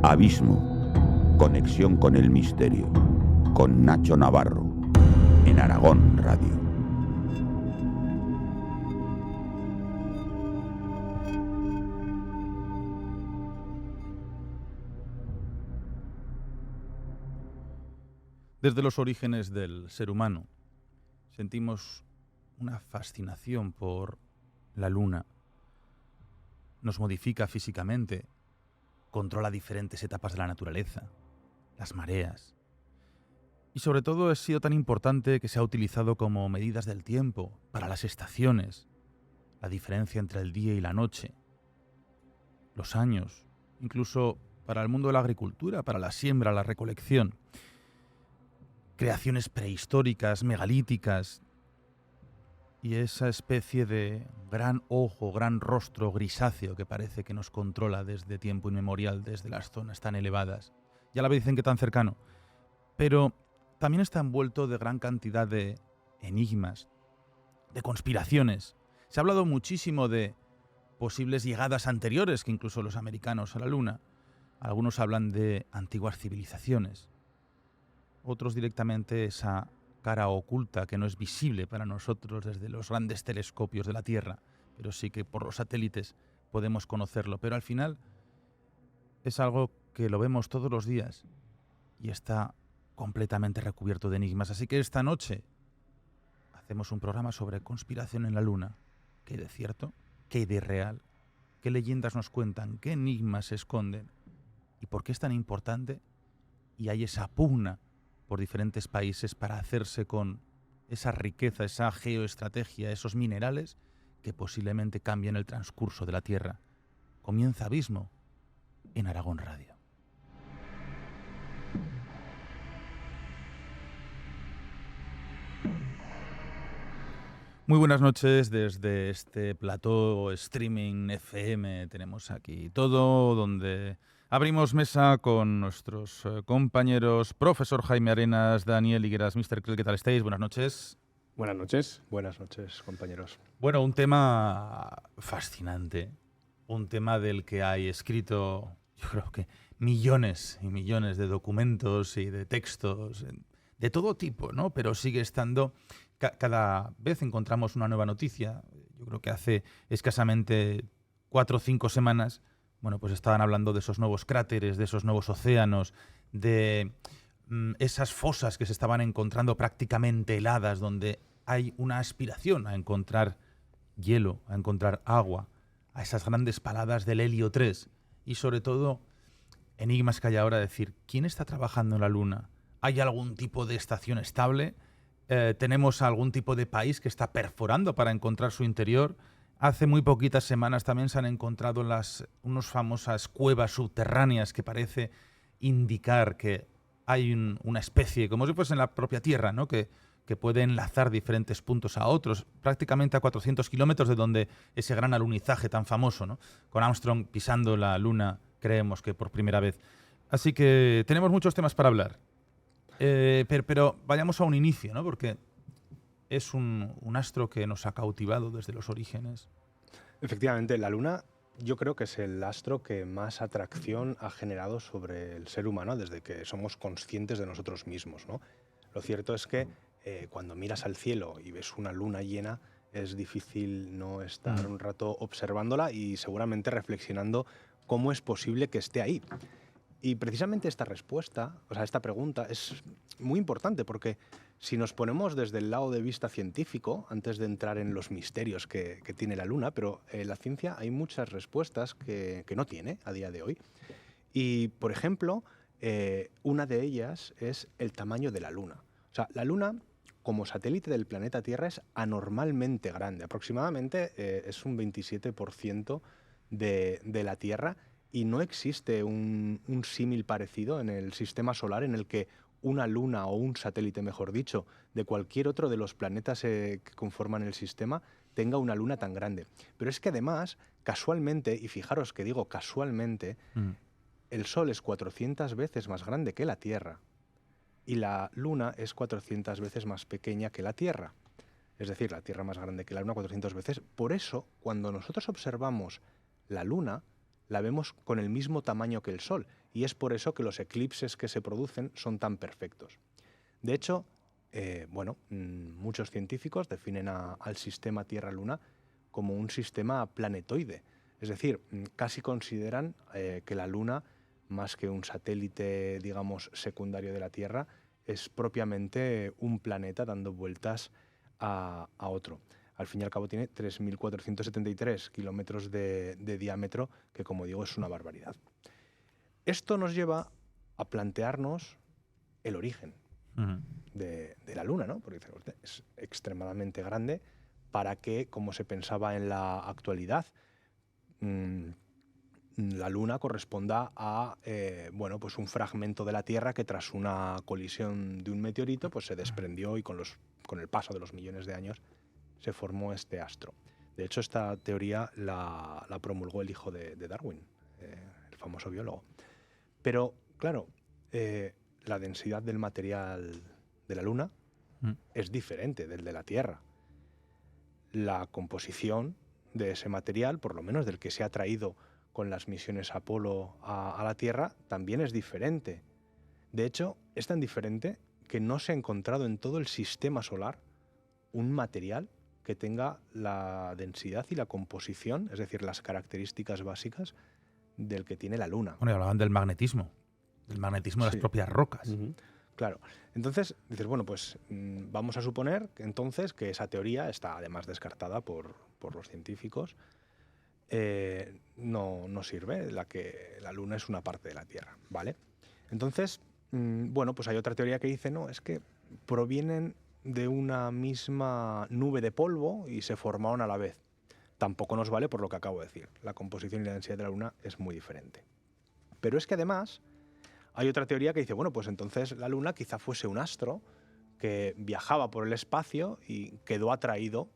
Abismo, conexión con el misterio, con Nacho Navarro, en Aragón Radio. Desde los orígenes del ser humano sentimos una fascinación por la luna. Nos modifica físicamente, controla diferentes etapas de la naturaleza, las mareas. Y sobre todo ha sido tan importante que se ha utilizado como medidas del tiempo, para las estaciones, la diferencia entre el día y la noche, los años, incluso para el mundo de la agricultura, para la siembra, la recolección. Creaciones prehistóricas, megalíticas, y esa especie de gran ojo, gran rostro grisáceo que parece que nos controla desde tiempo inmemorial, desde las zonas tan elevadas. Ya la vez dicen que tan cercano, pero también está envuelto de gran cantidad de enigmas, de conspiraciones. Se ha hablado muchísimo de posibles llegadas anteriores que incluso los americanos a la Luna. Algunos hablan de antiguas civilizaciones. Otros directamente esa cara oculta que no es visible para nosotros desde los grandes telescopios de la Tierra, pero sí que por los satélites podemos conocerlo. Pero al final es algo que lo vemos todos los días y está completamente recubierto de enigmas. Así que esta noche hacemos un programa sobre conspiración en la Luna. ¿Qué hay de cierto? ¿Qué hay de real? ¿Qué leyendas nos cuentan? ¿Qué enigmas se esconden? ¿Y por qué es tan importante? Y hay esa pugna por diferentes países para hacerse con esa riqueza, esa geoestrategia, esos minerales que posiblemente cambien el transcurso de la Tierra. Comienza Abismo en Aragón Radio. Muy buenas noches desde este plató streaming FM. Tenemos aquí todo, donde abrimos mesa con nuestros compañeros, profesor Jaime Arenas, Daniel Higueras, Mr. Krell. ¿Qué tal estáis? Buenas noches. Buenas noches, compañeros. Bueno, un tema fascinante, un tema del que hay escrito, yo creo que millones y millones de documentos y de textos, de todo tipo, ¿no? Pero sigue estando... Cada vez encontramos una nueva noticia. Yo creo que hace escasamente 4 o 5 semanas, bueno, pues estaban hablando de esos nuevos cráteres, de esos nuevos océanos, de esas fosas que se estaban encontrando prácticamente heladas, donde hay una aspiración a encontrar hielo, a encontrar agua, a esas grandes paladas del helio 3 y sobre todo enigmas que hay ahora, decir, ¿quién está trabajando en la Luna? ¿Hay algún tipo de estación estable? ¿Tenemos algún tipo de país que está perforando para encontrar su interior? Hace muy poquitas semanas también se han encontrado unas famosas cuevas subterráneas que parece indicar que hay una especie, como si fuese en la propia Tierra, ¿no? que puede enlazar diferentes puntos a otros, prácticamente a 400 kilómetros de donde ese gran alunizaje tan famoso, ¿no? Con Armstrong pisando la Luna, creemos que por primera vez. Así que tenemos muchos temas para hablar. Pero vayamos a un inicio, ¿no? Porque es un astro que nos ha cautivado desde los orígenes. Efectivamente, la Luna yo creo que es el astro que más atracción ha generado sobre el ser humano desde que somos conscientes de nosotros mismos, ¿no? Lo cierto es que cuando miras al cielo y ves una luna llena, es difícil no estar un rato observándola y seguramente reflexionando cómo es posible que esté ahí. Y precisamente esta respuesta, o sea, esta pregunta es muy importante porque si nos ponemos desde el lado de vista científico, antes de entrar en los misterios que tiene la Luna, pero la ciencia hay muchas respuestas que no tiene a día de hoy. Y, por ejemplo, una de ellas es el tamaño de la Luna. O sea, la Luna, como satélite del planeta Tierra, es anormalmente grande. Aproximadamente es un 27% de la Tierra. Y no existe un símil parecido en el sistema solar en el que una luna o un satélite, mejor dicho, de cualquier otro de los planetas que conforman el sistema tenga una luna tan grande. Pero es que además, casualmente, y fijaros que digo casualmente, el Sol es 400 veces más grande que la Tierra y la Luna es 400 veces más pequeña que la Tierra. Es decir, la Tierra más grande que la Luna 400 veces. Por eso, cuando nosotros observamos la Luna, la vemos con el mismo tamaño que el Sol. y es por eso que los eclipses que se producen son tan perfectos. De hecho, muchos científicos definen al sistema Tierra-Luna como un sistema planetoide. Es decir, casi consideran que la Luna, más que un satélite, digamos, secundario de la Tierra, es propiamente un planeta dando vueltas a otro. Al fin y al cabo tiene 3.473 kilómetros de diámetro, que como digo es una barbaridad. Esto nos lleva a plantearnos el origen de la Luna, ¿no? Porque es extremadamente grande para que, como se pensaba en la actualidad, la Luna corresponda a pues un fragmento de la Tierra que tras una colisión de un meteorito pues se desprendió y con el paso de los millones de años se formó este astro. De hecho, esta teoría la promulgó el hijo de Darwin, el famoso biólogo. Pero, claro, la densidad del material de la Luna es diferente del de la Tierra. La composición de ese material, por lo menos del que se ha traído con las misiones Apolo a la Tierra, también es diferente. De hecho, es tan diferente que no se ha encontrado en todo el sistema solar un material que tenga la densidad y la composición, es decir, las características básicas del que tiene la Luna. Bueno, y hablaban del magnetismo de las propias rocas. Claro. Entonces, dices, bueno, pues vamos a suponer que entonces que esa teoría está además descartada por los científicos. No sirve, que la Luna es una parte de la Tierra, ¿vale? Entonces, pues hay otra teoría que dice, no, es que provienen de una misma nube de polvo y se formaron a la vez. Tampoco nos vale por lo que acabo de decir. La composición y la densidad de la Luna es muy diferente. Pero es que además hay otra teoría que dice, bueno, pues entonces la Luna quizá fuese un astro que viajaba por el espacio y quedó atraído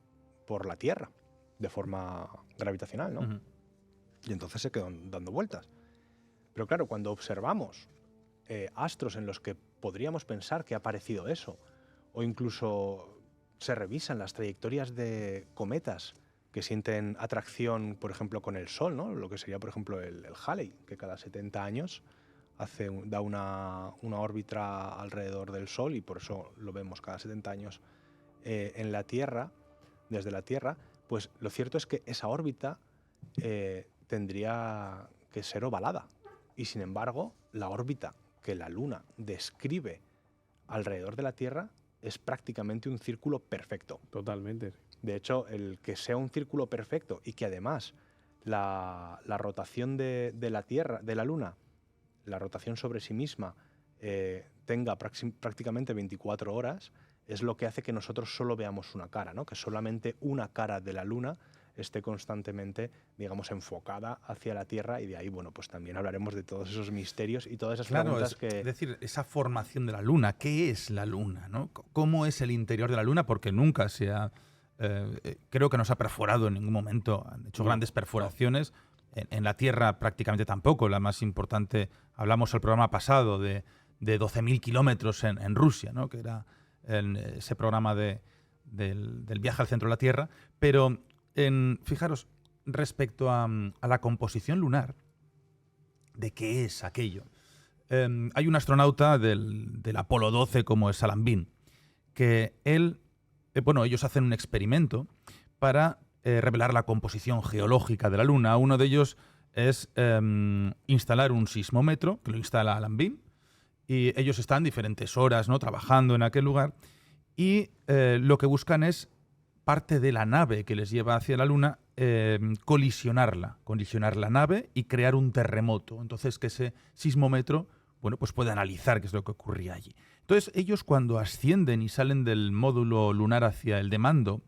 por la Tierra de forma gravitacional, ¿no? Y entonces se quedó dando vueltas. Pero claro, cuando observamos astros en los que podríamos pensar que ha aparecido eso, o incluso se revisan las trayectorias de cometas que sienten atracción, por ejemplo, con el Sol, ¿no? Lo que sería, por ejemplo, el Halley, que cada 70 años da una órbita alrededor del Sol y por eso lo vemos cada 70 años en la Tierra, desde la Tierra. Pues lo cierto es que esa órbita tendría que ser ovalada y, sin embargo, la órbita que la Luna describe alrededor de la Tierra es prácticamente un círculo perfecto. Totalmente. De hecho, el que sea un círculo perfecto y que además la rotación de la Tierra, de la Luna, la rotación sobre sí misma tenga prácticamente 24 horas, es lo que hace que nosotros solo veamos una cara, ¿no? Que solamente una cara de la Luna esté constantemente, digamos, enfocada hacia la Tierra, y de ahí, bueno, pues también hablaremos de todos esos misterios y todas esas preguntas Es decir, esa formación de la Luna, ¿qué es la Luna, ¿no? ¿Cómo es el interior de la Luna? Porque nunca se ha... creo que no se ha perforado en ningún momento, han hecho grandes perforaciones, en la Tierra prácticamente tampoco, la más importante, hablamos el programa pasado de 12.000 kilómetros en Rusia, ¿no? Que era ese programa del viaje al centro de la Tierra, pero fijaros, respecto a la composición lunar, ¿de qué es aquello? Hay un astronauta del Apolo 12 como es Alan Bean, que ellos hacen un experimento para revelar la composición geológica de la Luna. Uno de ellos es instalar un sismómetro, que lo instala Alan Bean, y ellos están diferentes horas, ¿no?, trabajando en aquel lugar, y lo que buscan es parte de la nave que les lleva hacia la Luna, colisionar la nave y crear un terremoto. Entonces, que ese sismómetro, bueno, pues puede analizar qué es lo que ocurría allí. Entonces, ellos cuando ascienden y salen del módulo lunar hacia el de mando,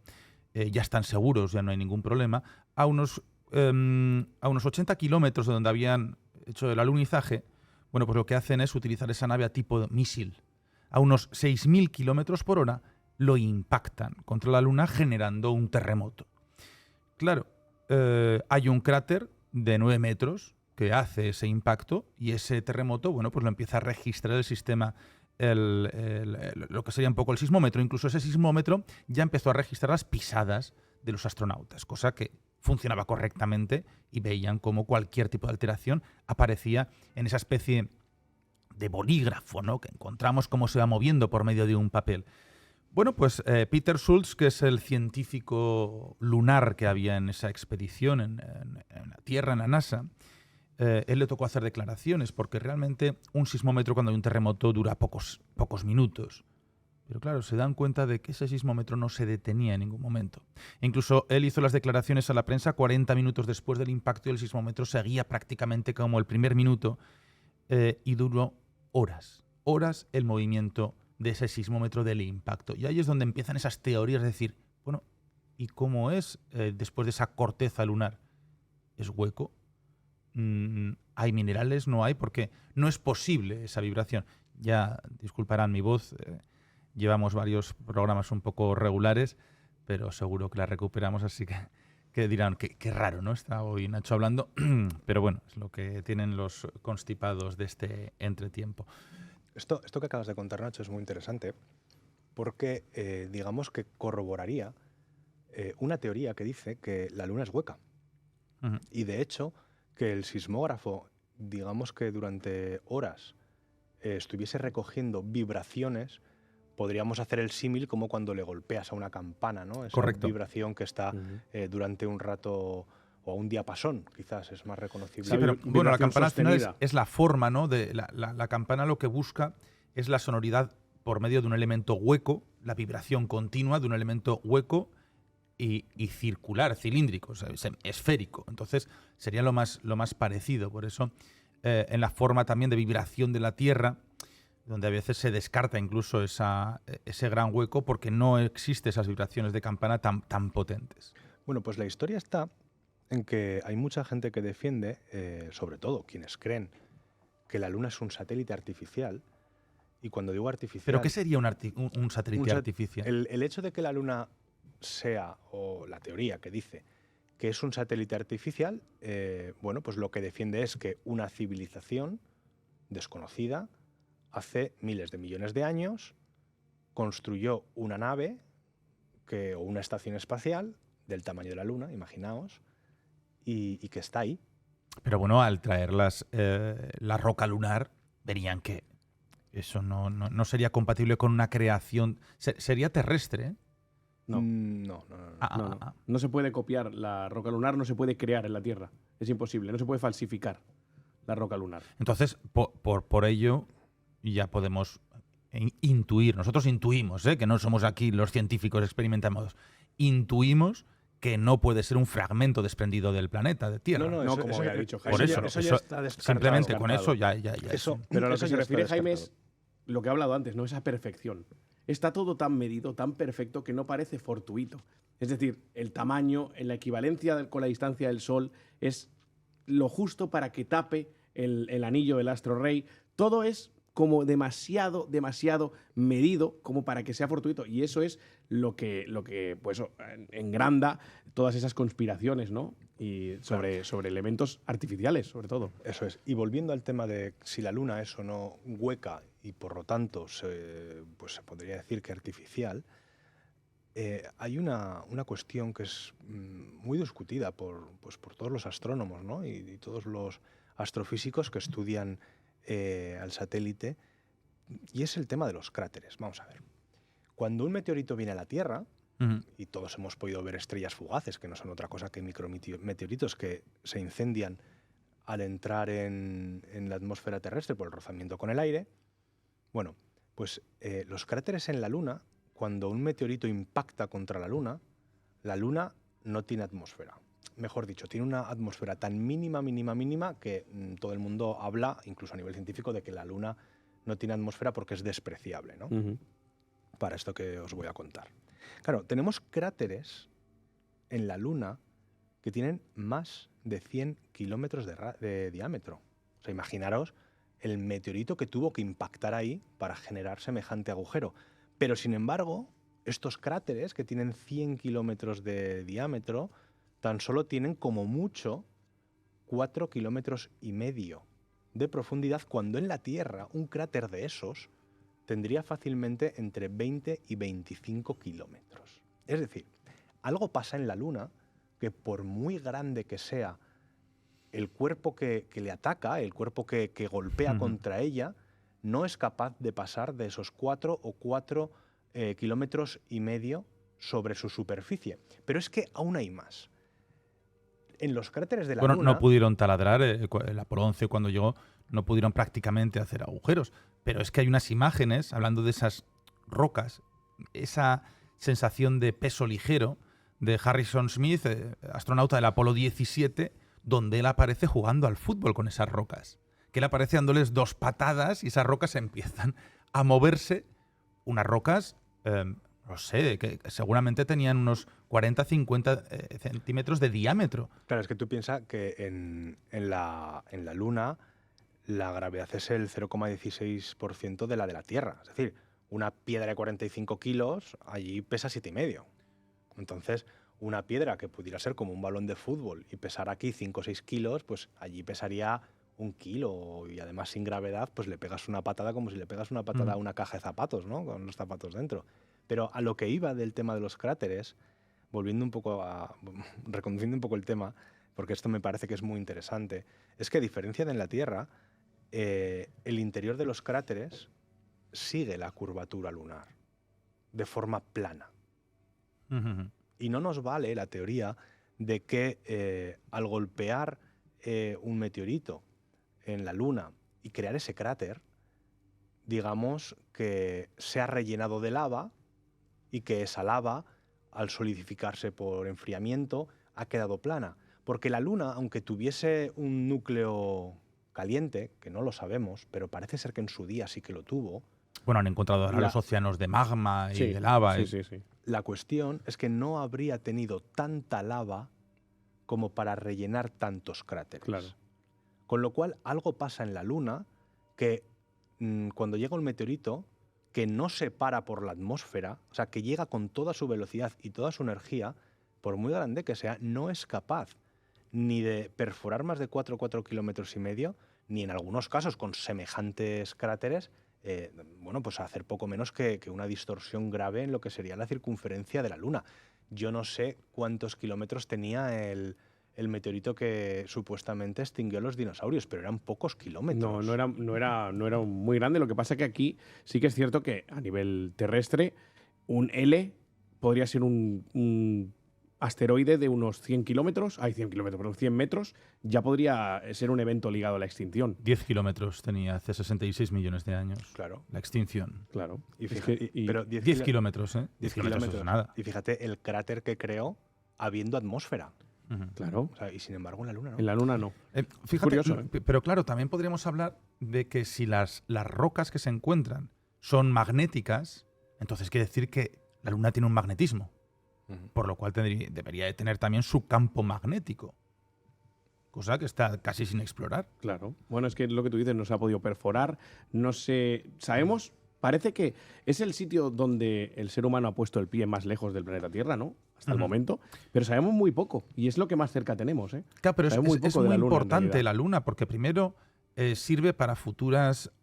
ya están seguros, ya no hay ningún problema, a unos 80 kilómetros de donde habían hecho el alunizaje, bueno, pues lo que hacen es utilizar esa nave a tipo misil. A unos 6.000 kilómetros por hora lo impactan contra la Luna generando un terremoto. Claro, hay un cráter de 9 metros que hace ese impacto y ese terremoto, bueno, pues lo empieza a registrar el sistema, lo que sería un poco el sismómetro. Incluso ese sismómetro ya empezó a registrar las pisadas de los astronautas, cosa que funcionaba correctamente y veían cómo cualquier tipo de alteración aparecía en esa especie de bolígrafo, ¿no?, que encontramos cómo se va moviendo por medio de un papel. Bueno, pues Peter Schultz, que es el científico lunar que había en esa expedición en la Tierra, en la NASA, él le tocó hacer declaraciones, porque realmente un sismómetro cuando hay un terremoto dura pocos minutos. Pero claro, se dan cuenta de que ese sismómetro no se detenía en ningún momento. Incluso él hizo las declaraciones a la prensa 40 minutos después del impacto y el sismómetro seguía prácticamente como el primer minuto y duró horas el movimiento de ese sismómetro del impacto. Y ahí es donde empiezan esas teorías de decir, bueno, ¿y cómo es después de esa corteza lunar? ¿Es hueco? ¿Hay minerales? ¿No hay? Porque no es posible esa vibración. Ya disculparán mi voz, llevamos varios programas un poco regulares, pero seguro que la recuperamos, así que dirán, qué raro, ¿no? Está hoy Nacho hablando, pero bueno, es lo que tienen los constipados de este entretiempo. Esto que acabas de contar, Nacho, es muy interesante porque digamos que corroboraría una teoría que dice que la Luna es hueca. Uh-huh. Y de hecho, que el sismógrafo, digamos que durante horas estuviese recogiendo vibraciones, podríamos hacer el símil como cuando le golpeas a una campana, ¿no? Esa Correcto. vibración que está durante un rato o un diapasón, quizás es más reconocible. Sí, pero bueno, la campana al final sostenida. es la forma, ¿no? De la campana lo que busca es la sonoridad por medio de un elemento hueco, la vibración continua de un elemento hueco y circular, cilíndrico, o sea, esférico. Entonces sería lo más parecido. Por eso, en la forma también de vibración de la Tierra, donde a veces se descarta incluso ese gran hueco porque no existen esas vibraciones de campana tan potentes. Bueno, pues la historia está en que hay mucha gente que defiende, sobre todo quienes creen que la Luna es un satélite artificial, y cuando digo artificial... ¿Pero qué sería un satélite artificial? El hecho de que la Luna sea, o la teoría que dice que es un satélite artificial, bueno, pues lo que defiende es que una civilización desconocida hace miles de millones de años construyó una nave o una estación espacial del tamaño de la Luna, imaginaos, y que está ahí. Pero bueno, al traer la roca lunar, verían que eso no sería compatible con una creación. Sería terrestre, ¿eh? No. No. No se puede copiar la roca lunar, no se puede crear en la Tierra. Es imposible, no se puede falsificar la roca lunar. Entonces, por ello, ya podemos intuir, nosotros intuimos, que no somos aquí los científicos experimentados, intuimos que no puede ser un fragmento desprendido del planeta, de Tierra. No, como había dicho Jaime. Por eso, ya está descartado. simplemente con eso ya. Pero a lo eso que ya se refiere está Jaime descartado. es lo que he hablado antes, ¿no? Esa perfección. Está todo tan medido, tan perfecto, que no parece fortuito. Es decir, el tamaño, en la equivalencia con la distancia del Sol, es lo justo para que tape el anillo del astro rey. Todo es como demasiado medido como para que sea fortuito. Y eso es lo que pues, engranda todas esas conspiraciones, ¿no? Y sobre elementos artificiales, sobre todo. Eso es. Y volviendo al tema de si la Luna es o no hueca y por lo tanto pues se podría decir que artificial, hay una cuestión que es muy discutida por todos los astrónomos, ¿no? y todos los astrofísicos que estudian al satélite, y es el tema de los cráteres. Vamos a ver. Cuando un meteorito viene a la Tierra, y todos hemos podido ver estrellas fugaces, que no son otra cosa que micrometeoritos que se incendian al entrar en la atmósfera terrestre por el rozamiento con el aire. Bueno, pues los cráteres en la Luna, cuando un meteorito impacta contra la Luna no tiene atmósfera. Mejor dicho, tiene una atmósfera tan mínima que todo el mundo habla, incluso a nivel científico, de que la Luna no tiene atmósfera porque es despreciable, ¿no? Para esto que os voy a contar. Claro, tenemos cráteres en la Luna que tienen más de 100 kilómetros de diámetro. O sea, imaginaros el meteorito que tuvo que impactar ahí para generar semejante agujero. Pero, sin embargo, estos cráteres que tienen 100 kilómetros de diámetro tan solo tienen como mucho 4,5 kilómetros de profundidad, cuando en la Tierra un cráter de esos tendría fácilmente entre 20 y 25 kilómetros. Es decir, algo pasa en la Luna que por muy grande que sea el cuerpo que le ataca, el cuerpo que golpea contra ella, no es capaz de pasar de esos 4 kilómetros y medio sobre su superficie. Pero es que aún hay más. En los cráteres de la Luna... No pudieron taladrar, el Apolo 11 cuando llegó, no pudieron prácticamente hacer agujeros. Pero es que hay unas imágenes, hablando de esas rocas, esa sensación de peso ligero de Harrison Smith, astronauta del Apolo 17, donde él aparece jugando al fútbol con esas rocas. Que él aparece dándoles 2 patadas y esas rocas empiezan a moverse. Unas rocas, no sé, que seguramente tenían unos 40-50 centímetros de diámetro. Claro, es que tú piensas que en la Luna la gravedad es el 0,16% de la Tierra. Es decir, una piedra de 45 kilos allí pesa 7,5. Entonces, una piedra que pudiera ser como un balón de fútbol y pesar aquí 5 o 6 kilos, pues allí pesaría 1 kilo, y además sin gravedad, pues le pegas una patada como si le pegas una patada a una caja de zapatos, ¿no? Con los zapatos dentro. Pero a lo que iba del tema de los cráteres, reconduciendo un poco el tema, porque esto me parece que es muy interesante, es que a diferencia de en la Tierra, el interior de los cráteres sigue la curvatura lunar de forma plana. Y no nos vale la teoría de que al golpear un meteorito en la Luna y crear ese cráter, digamos que se ha rellenado de lava y que esa lava, al solidificarse por enfriamiento, ha quedado plana. Porque la Luna, aunque tuviese un núcleo caliente, que no lo sabemos, pero parece ser que en su día sí que lo tuvo. Bueno, han encontrado ahora los océanos de magma y de lava. Sí. La cuestión es que no habría tenido tanta lava como para rellenar tantos cráteres. Claro. Con lo cual, algo pasa en la Luna que cuando llega un meteorito, que no se para por la atmósfera, o sea, que llega con toda su velocidad y toda su energía, por muy grande que sea, no es capaz ni de perforar más de 4 kilómetros y medio, ni en algunos casos con semejantes cráteres, pues hacer poco menos que una distorsión grave en lo que sería la circunferencia de la Luna. Yo no sé cuántos kilómetros tenía el meteorito que supuestamente extinguió a los dinosaurios, pero eran pocos kilómetros. No era muy grande. Lo que pasa es que aquí sí que es cierto que a nivel terrestre un L podría ser un asteroide de unos 100 kilómetros, 100 metros, ya podría ser un evento ligado a la extinción. 10 kilómetros tenía hace 66 millones de años. Claro. La extinción. Claro. Pero 10 kilómetros, ¿eh? 10 kilómetros es nada. Y fíjate el cráter que creó habiendo atmósfera. Claro. O sea, y sin embargo en la Luna no. En la Luna no. Fíjate, curioso, ¿eh? Pero claro, también podríamos hablar de que si las rocas que se encuentran son magnéticas, entonces quiere decir que la Luna tiene un magnetismo. Por lo cual debería de tener también su campo magnético. Cosa que está casi sin explorar. Claro. Bueno, es que lo que tú dices, no se ha podido perforar. No sé. Sabemos, parece que es el sitio donde el ser humano ha puesto el pie más lejos del planeta Tierra, ¿no? Hasta el momento. Pero sabemos muy poco. Y es lo que más cerca tenemos, ¿eh? Claro, pero es muy Luna, importante la Luna, porque primero sirve para futuras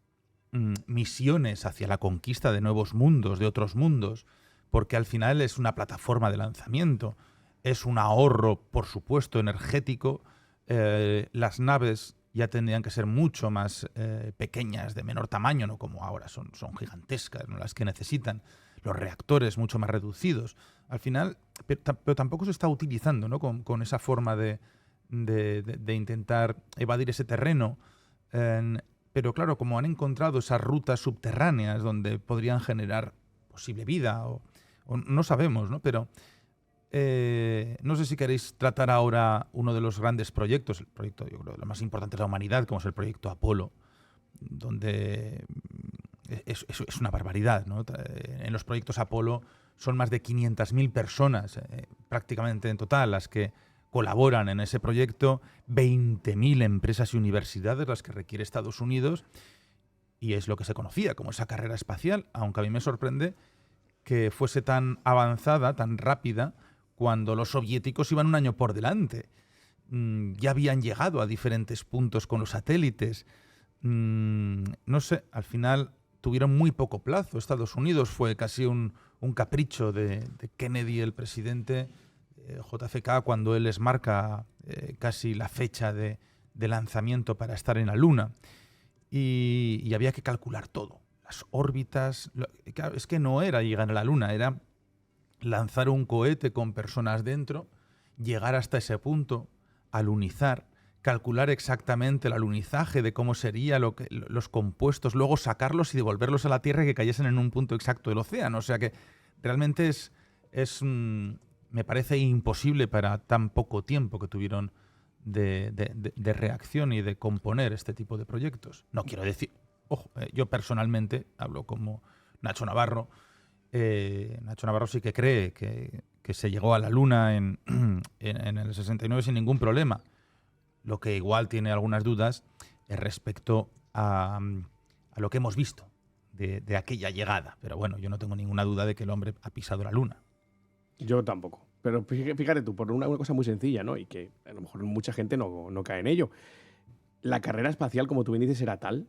misiones hacia la conquista de nuevos mundos, de otros mundos. Porque al final es una plataforma de lanzamiento, es un ahorro, por supuesto, energético. Las naves ya tendrían que ser mucho más pequeñas, de menor tamaño, no como ahora, son gigantescas, ¿no? Las que necesitan. Los reactores mucho más reducidos. Al final, pero tampoco se está utilizando, ¿no? con esa forma de intentar evadir ese terreno. Pero claro, como han encontrado esas rutas subterráneas donde podrían generar posible vida o no sabemos, ¿no? Pero no sé si queréis tratar ahora uno de los grandes proyectos, el proyecto, yo creo, lo más importante de la humanidad, como es el proyecto Apolo, donde es una barbaridad, ¿no? En los proyectos Apolo son más de 500.000 personas, prácticamente en total, las que colaboran en ese proyecto, 20.000 empresas y universidades, las que requiere Estados Unidos, y es lo que se conocía como esa carrera espacial, aunque a mí me sorprende que fuese tan avanzada, tan rápida, cuando los soviéticos iban un año por delante. Ya habían llegado a diferentes puntos con los satélites. No sé, al final tuvieron muy poco plazo. Estados Unidos fue casi un capricho de Kennedy, el presidente, JFK, cuando él les marca casi la fecha de lanzamiento para estar en la Luna. Y había que calcular todo. Las órbitas. Claro, es que no era llegar a la Luna, era lanzar un cohete con personas dentro, llegar hasta ese punto, alunizar, calcular exactamente el alunizaje de cómo sería los compuestos, luego sacarlos y devolverlos a la Tierra y que cayesen en un punto exacto del océano. O sea que realmente me parece imposible para tan poco tiempo que tuvieron de reacción y de componer este tipo de proyectos. No quiero decir, ojo, yo personalmente hablo como Nacho Navarro. Nacho Navarro sí que cree que se llegó a la Luna en el 69 sin ningún problema. Lo que igual tiene algunas dudas es respecto a lo que hemos visto de aquella llegada. Pero bueno, yo no tengo ninguna duda de que el hombre ha pisado la Luna. Yo tampoco. Pero fíjate tú, por una cosa muy sencilla, ¿no? Y que a lo mejor mucha gente no cae en ello. La carrera espacial, como tú bien dices, era tal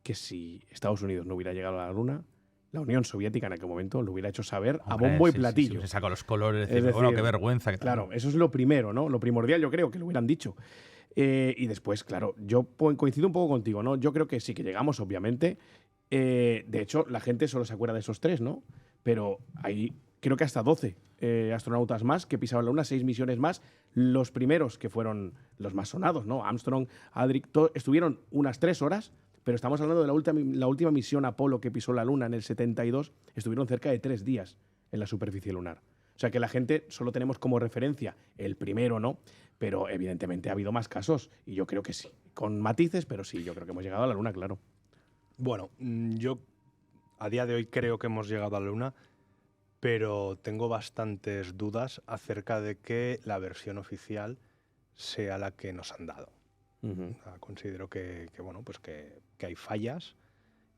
que si Estados Unidos no hubiera llegado a la Luna, la Unión Soviética en aquel momento lo hubiera hecho saber a bombo y platillo. Sí, se sacó los colores, Es decir, bueno, qué vergüenza. Claro, eso es lo primero, ¿no? Lo primordial, yo creo, que lo hubieran dicho. Y después, claro, yo coincido un poco contigo, ¿no? Yo creo que sí que llegamos, obviamente. De hecho, la gente solo se acuerda de esos 3, ¿no? Pero hay, creo que hasta 12 astronautas más que pisaban la Luna, 6 misiones más. Los primeros, que fueron los más sonados, ¿no? Armstrong, Aldrin, estuvieron unas 3 horas. Pero estamos hablando de la última misión Apolo que pisó la Luna en el 72. Estuvieron cerca de 3 días en la superficie lunar. O sea que la gente solo tenemos como referencia el primero, ¿no? Pero evidentemente ha habido más casos y yo creo que sí. Con matices, pero sí, yo creo que hemos llegado a la Luna, claro. Bueno, yo a día de hoy creo que hemos llegado a la Luna, pero tengo bastantes dudas acerca de que la versión oficial sea la que nos han dado. Considero que hay fallas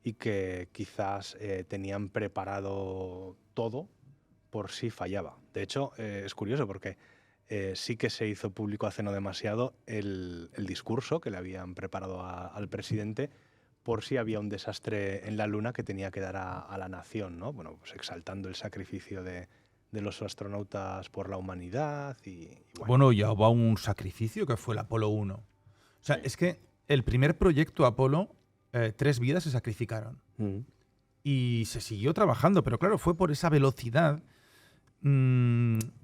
y que quizás tenían preparado todo por si fallaba. De hecho, es curioso porque sí que se hizo público hace no demasiado el discurso que le habían preparado al presidente por si había un desastre en la Luna que tenía que dar a la nación, ¿no? Bueno, pues exaltando el sacrificio de los astronautas por la humanidad Bueno, ya hubo un sacrificio que fue el Apolo 1. O sea, es que el primer proyecto Apolo, 3 vidas se sacrificaron. Y se siguió trabajando, pero claro, fue por esa velocidad.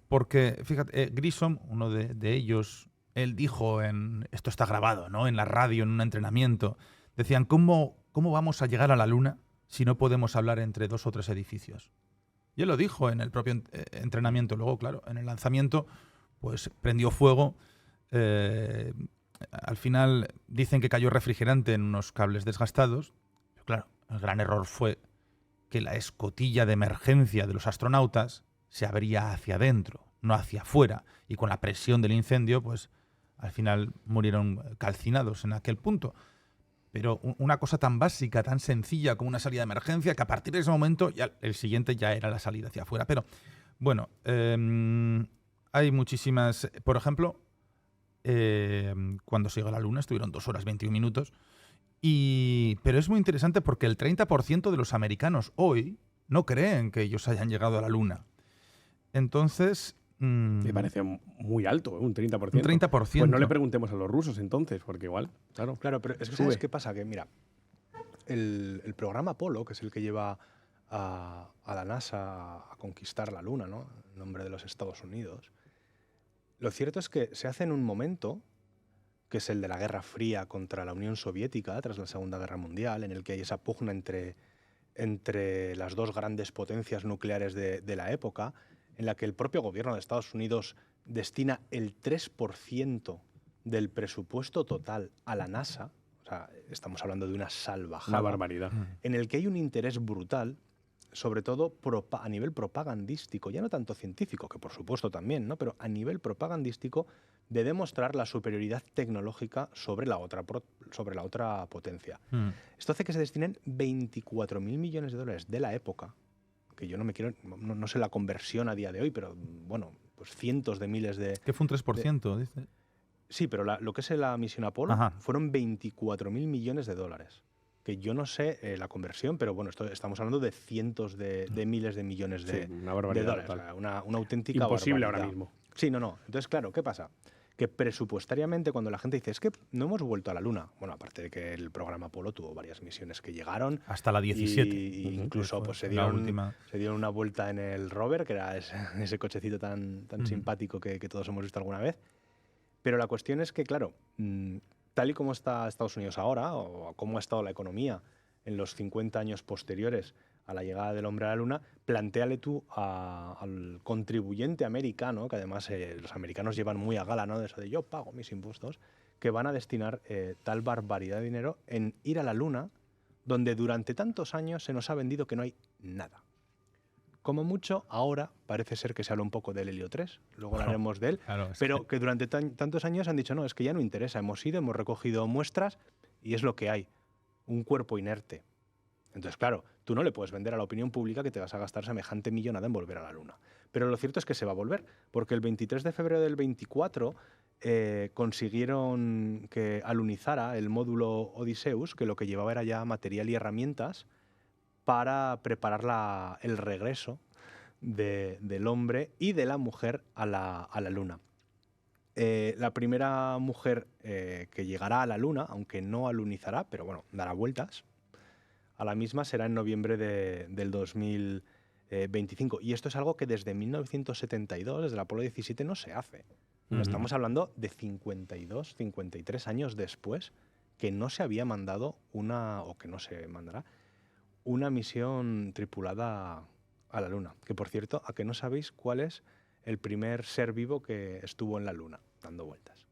Porque, fíjate, Grissom, uno de ellos, él dijo, esto está grabado, ¿no? En la radio, en un entrenamiento, decían, ¿cómo vamos a llegar a la Luna si no podemos hablar entre 2 o 3 edificios? Y él lo dijo en el propio entrenamiento. Luego, claro, en el lanzamiento, pues prendió fuego. Al final dicen que cayó refrigerante en unos cables desgastados. Pero claro, el gran error fue que la escotilla de emergencia de los astronautas se abría hacia adentro, no hacia afuera. Y con la presión del incendio, pues al final murieron calcinados en aquel punto. Pero una cosa tan básica, tan sencilla como una salida de emergencia, que a partir de ese momento ya el siguiente ya era la salida hacia afuera. Pero bueno, hay muchísimas... Por ejemplo, cuando se llegó a la Luna estuvieron 2 horas 21 minutos. Pero es muy interesante porque el 30% de los americanos hoy no creen que ellos hayan llegado a la Luna. Entonces... Me parece muy alto, un 30%. Un 30%. Pues no le preguntemos a los rusos entonces, porque igual, claro. Claro, pero es que ¿sabes qué pasa? Que mira, el programa Apolo, que es el que lleva a la NASA a conquistar la Luna, ¿no? En nombre de los Estados Unidos, lo cierto es que se hace en un momento que es el de la Guerra Fría contra la Unión Soviética tras la Segunda Guerra Mundial, en el que hay esa pugna entre las 2 grandes potencias nucleares de la época, en la que el propio gobierno de Estados Unidos destina el 3% del presupuesto total a la NASA. O sea, estamos hablando de una salvajada. Una barbaridad. En el que hay un interés brutal, sobre todo a nivel propagandístico, ya no tanto científico, que por supuesto también, ¿no? Pero a nivel propagandístico, de demostrar la superioridad tecnológica sobre la otra potencia. Esto hace que se destinen 24.000 millones de dólares de la época, que yo no sé la conversión a día de hoy, pero bueno, pues cientos de miles de... ¿Qué fue un 3%? Dice. Sí, pero lo que es la misión Apolo fueron 24.000 millones de dólares. Que yo no sé la conversión, pero bueno, estamos hablando de cientos de miles de millones de una barbaridad dólares. Una auténtica imposible barbaridad. ahora mismo. Sí, no. Entonces, claro, ¿qué pasa? Que presupuestariamente cuando la gente dice, es que no hemos vuelto a la Luna, bueno, aparte de que el programa Apolo tuvo varias misiones que llegaron. Hasta la 17. Y incluso pues, se la dieron última. una vuelta en el rover, que era ese cochecito tan simpático que todos hemos visto alguna vez. Pero la cuestión es que, claro, tal y como está Estados Unidos ahora, o cómo ha estado la economía en los 50 años posteriores a la llegada del hombre a la Luna, plantéale tú al contribuyente americano, que además los americanos llevan muy a gala, ¿no? De eso de yo pago mis impuestos, que van a destinar tal barbaridad de dinero en ir a la Luna, donde durante tantos años se nos ha vendido que no hay nada. Como mucho, ahora parece ser que se habla un poco del Helio 3, luego hablaremos de él, Claro, pero que durante tantos años han dicho, no, es que ya no interesa, hemos ido, hemos recogido muestras y es lo que hay, un cuerpo inerte. Entonces, claro, tú no le puedes vender a la opinión pública que te vas a gastar semejante millonada en volver a la Luna. Pero lo cierto es que se va a volver, porque el 23 de febrero del 24 consiguieron que alunizara el módulo Odysseus, que lo que llevaba era ya material y herramientas para preparar el regreso del hombre y de la mujer a la Luna. La primera mujer que llegará a la Luna, aunque no alunizará, pero bueno, dará vueltas a la misma, será en noviembre del 2025. Y esto es algo que desde 1972, desde el Apolo 17, no se hace. Estamos hablando de 52, 53 años después que no se había mandado o que no se mandará, una misión tripulada a la Luna. Que, por cierto, ¿a que no sabéis cuál es el primer ser vivo que estuvo en la Luna dando vueltas?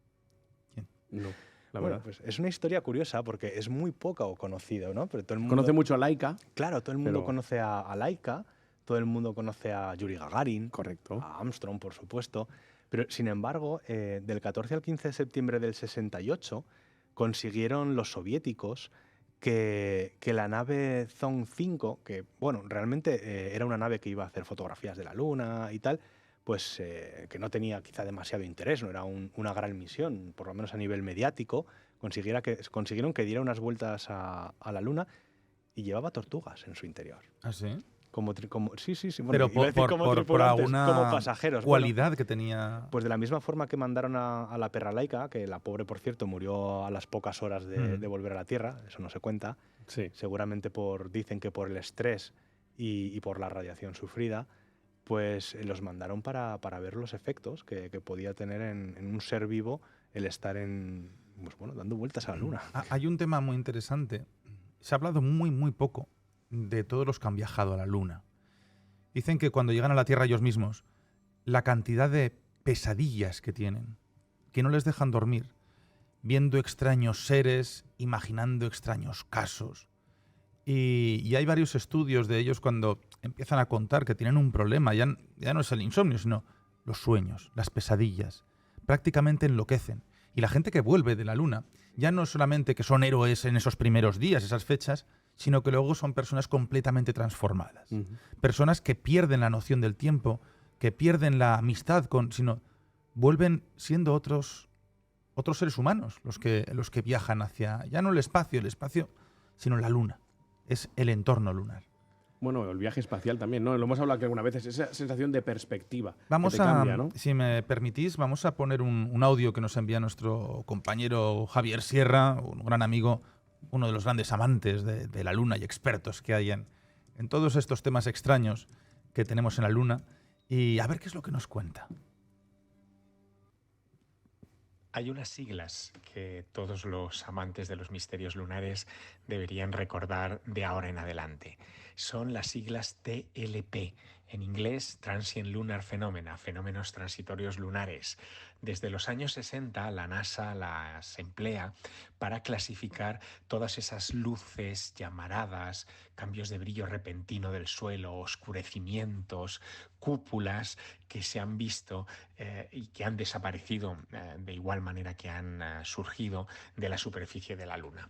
¿Quién? No, la Bueno, verdad. pues es una historia curiosa porque es muy poco conocido, ¿no? Pero todo el mundo Conoce mucho a Laika. Claro, todo el mundo pero- conoce a Laika, todo el mundo conoce a Yuri Gagarin, Correcto. a Armstrong, por supuesto. Pero, sin embargo, del 14 al 15 de septiembre del 68 consiguieron los soviéticos que la nave Zhong 5, que, bueno, realmente era una nave que iba a hacer fotografías de la Luna y tal, pues que no tenía quizá demasiado interés, no era una gran misión, por lo menos a nivel mediático, consiguieron que diera unas vueltas a la Luna y llevaba tortugas en su interior. ¿Ah, sí? Sí. Bueno, Pero iba a decir como por tripulantes, alguna como pasajeros. Bueno, cualidad que tenía. pues de la misma forma que mandaron a la perra Laika, que la pobre, por cierto, murió a las pocas horas de volver a la Tierra, eso no se cuenta, Sí. seguramente dicen que por el estrés y por la radiación sufrida, pues los mandaron para ver los efectos que podía tener en un ser vivo el estar pues bueno, dando vueltas a la Luna. Hay un tema muy interesante. Se ha hablado muy, muy poco de todos los que han viajado a la Luna. Dicen que cuando llegan a la Tierra ellos mismos, la cantidad de pesadillas que tienen, que no les dejan dormir, viendo extraños seres, imaginando extraños casos. Y hay varios estudios de ellos cuando empiezan a contar que tienen un problema. Ya no es el insomnio, sino los sueños, las pesadillas. Prácticamente enloquecen. Y la gente que vuelve de la Luna, ya no solamente que son héroes en esos primeros días, esas fechas, sino que luego son personas completamente transformadas. Personas que pierden la noción del tiempo, que pierden la amistad sino vuelven siendo otros seres humanos los que viajan hacia, ya no el espacio, sino la Luna. Es el entorno lunar. Bueno, el viaje espacial también, ¿no? Lo hemos hablado aquí alguna vez, es esa sensación de perspectiva. Vamos que te cambia, ¿no? si me permitís, vamos a poner un audio que nos envía nuestro compañero Javier Sierra, un gran amigo, uno de los grandes amantes de la Luna y expertos que hay en todos estos temas extraños que tenemos en la Luna, y a ver qué es lo que nos cuenta. Hay unas siglas que todos los amantes de los misterios lunares deberían recordar de ahora en adelante. Son las siglas TLP, en inglés Transient Lunar Phenomena, fenómenos transitorios lunares. Desde los años 60 la NASA las emplea para clasificar todas esas luces, llamaradas, cambios de brillo repentino del suelo, oscurecimientos, cúpulas que se han visto y que han desaparecido de igual manera que han surgido de la superficie de la Luna.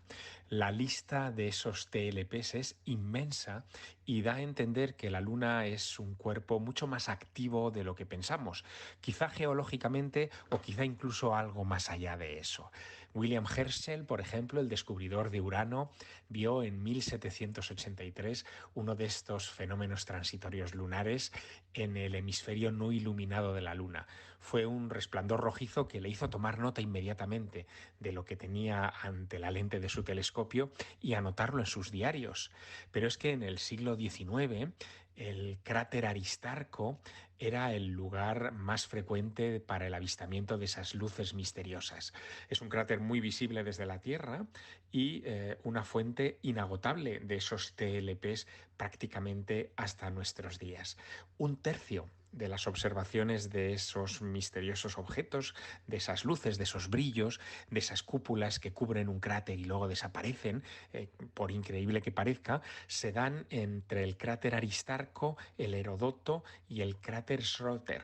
La lista de esos TLPs es inmensa y da a entender que la Luna es un cuerpo mucho más activo de lo que pensamos, quizá geológicamente o quizá incluso algo más allá de eso. William Herschel, por ejemplo, el descubridor de Urano, vio en 1783 uno de estos fenómenos transitorios lunares en el hemisferio no iluminado de la Luna. Fue un resplandor rojizo que le hizo tomar nota inmediatamente de lo que tenía ante la lente de su telescopio y anotarlo en sus diarios. Pero es que en el siglo XIX el cráter Aristarco era el lugar más frecuente para el avistamiento de esas luces misteriosas. Es un cráter muy visible desde la Tierra y una fuente inagotable de esos TLPs prácticamente hasta nuestros días. Un tercio de las observaciones de esos misteriosos objetos, de esas luces, de esos brillos, de esas cúpulas que cubren un cráter y luego desaparecen, por increíble que parezca, se dan entre el cráter Aristarco, el Herodoto y el cráter Schroter.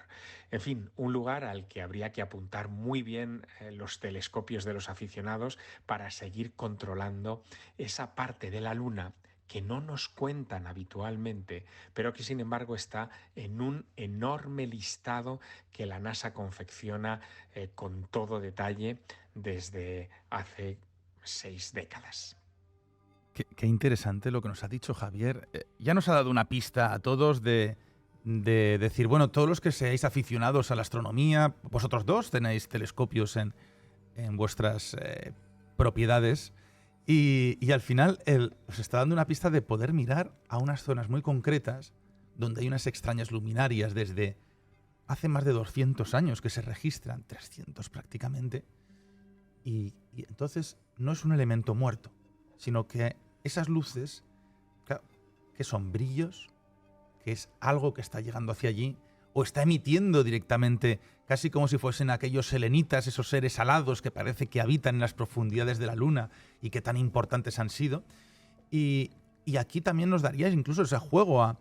En fin, un lugar al que habría que apuntar muy bien los telescopios de los aficionados para seguir controlando esa parte de la Luna que no nos cuentan habitualmente, pero que sin embargo está en un enorme listado que la NASA confecciona con todo detalle desde hace 6 décadas. Qué interesante lo que nos ha dicho Javier. Ya nos ha dado una pista a todos de decir, bueno, todos los que seáis aficionados a la astronomía, vosotros dos tenéis telescopios en vuestras propiedades. Y al final os está dando una pista de poder mirar a unas zonas muy concretas donde hay unas extrañas luminarias desde hace más de 200 años que se registran, 300 prácticamente. Y entonces no es un elemento muerto, sino que esas luces, que son brillos, que es algo que está llegando hacia allí, o está emitiendo directamente, casi como si fuesen aquellos selenitas, esos seres alados que parece que habitan en las profundidades de la Luna y que tan importantes han sido. Y aquí también nos daría incluso ese juego a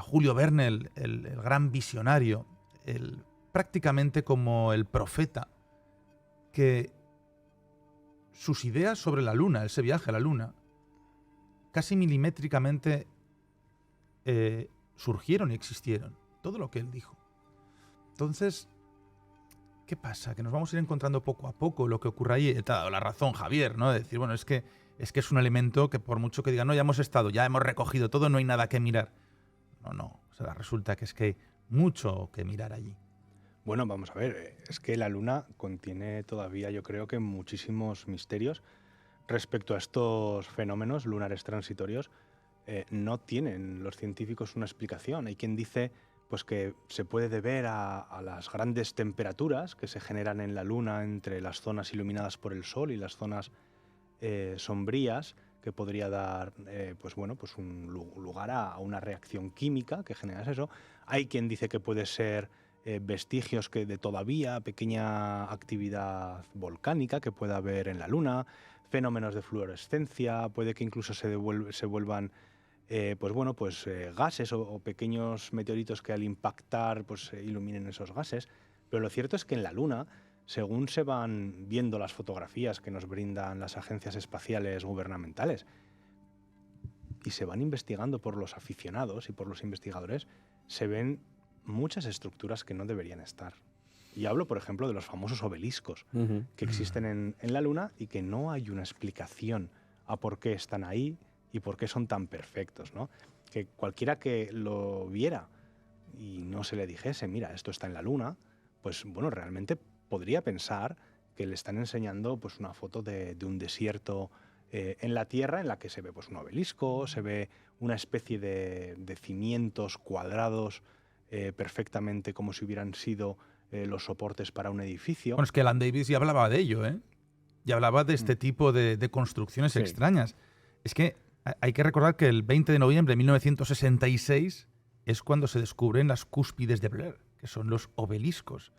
Julio Verne, el gran visionario, prácticamente como el profeta, que sus ideas sobre la Luna, ese viaje a la Luna, casi milimétricamente surgieron y existieron. Todo lo que él dijo. Entonces, ¿qué pasa? Que nos vamos a ir encontrando poco a poco lo que ocurre ahí. Te ha dado la razón, Javier, ¿no? De decir, bueno, es que es un elemento que por mucho que digan, no, ya hemos estado, ya hemos recogido todo, no hay nada que mirar. No. O sea, resulta que es que hay mucho que mirar allí. Bueno, vamos a ver, es que la Luna contiene todavía, yo creo que muchísimos misterios respecto a estos fenómenos lunares transitorios. No tienen los científicos una explicación. Hay quien dice pues que se puede deber a las grandes temperaturas que se generan en la Luna entre las zonas iluminadas por el Sol y las zonas sombrías, que podría dar un lugar a una reacción química que genera eso. Hay quien dice que puede ser vestigios de todavía pequeña actividad volcánica que pueda haber en la Luna, fenómenos de fluorescencia, puede que incluso se vuelvan gases o pequeños meteoritos que al impactar iluminen esos gases. Pero lo cierto es que en la Luna, según se van viendo las fotografías que nos brindan las agencias espaciales gubernamentales y se van investigando por los aficionados y por los investigadores, se ven muchas estructuras que no deberían estar. Y hablo, por ejemplo, de los famosos obeliscos que existen en la Luna y que no hay una explicación a por qué están ahí y por qué son tan perfectos, ¿no? Que cualquiera que lo viera y no se le dijese, mira, esto está en la Luna, pues bueno, realmente podría pensar que le están enseñando pues una foto de un desierto en la Tierra en la que se ve pues un obelisco, se ve una especie de cimientos cuadrados perfectamente como si hubieran sido los soportes para un edificio. Bueno, es que Alan Davis ya hablaba de ello, ¿eh? Ya hablaba de este tipo de construcciones extrañas. Es que hay que recordar que el 20 de noviembre de 1966 es cuando se descubren las cúspides de Blair, que son los obeliscos.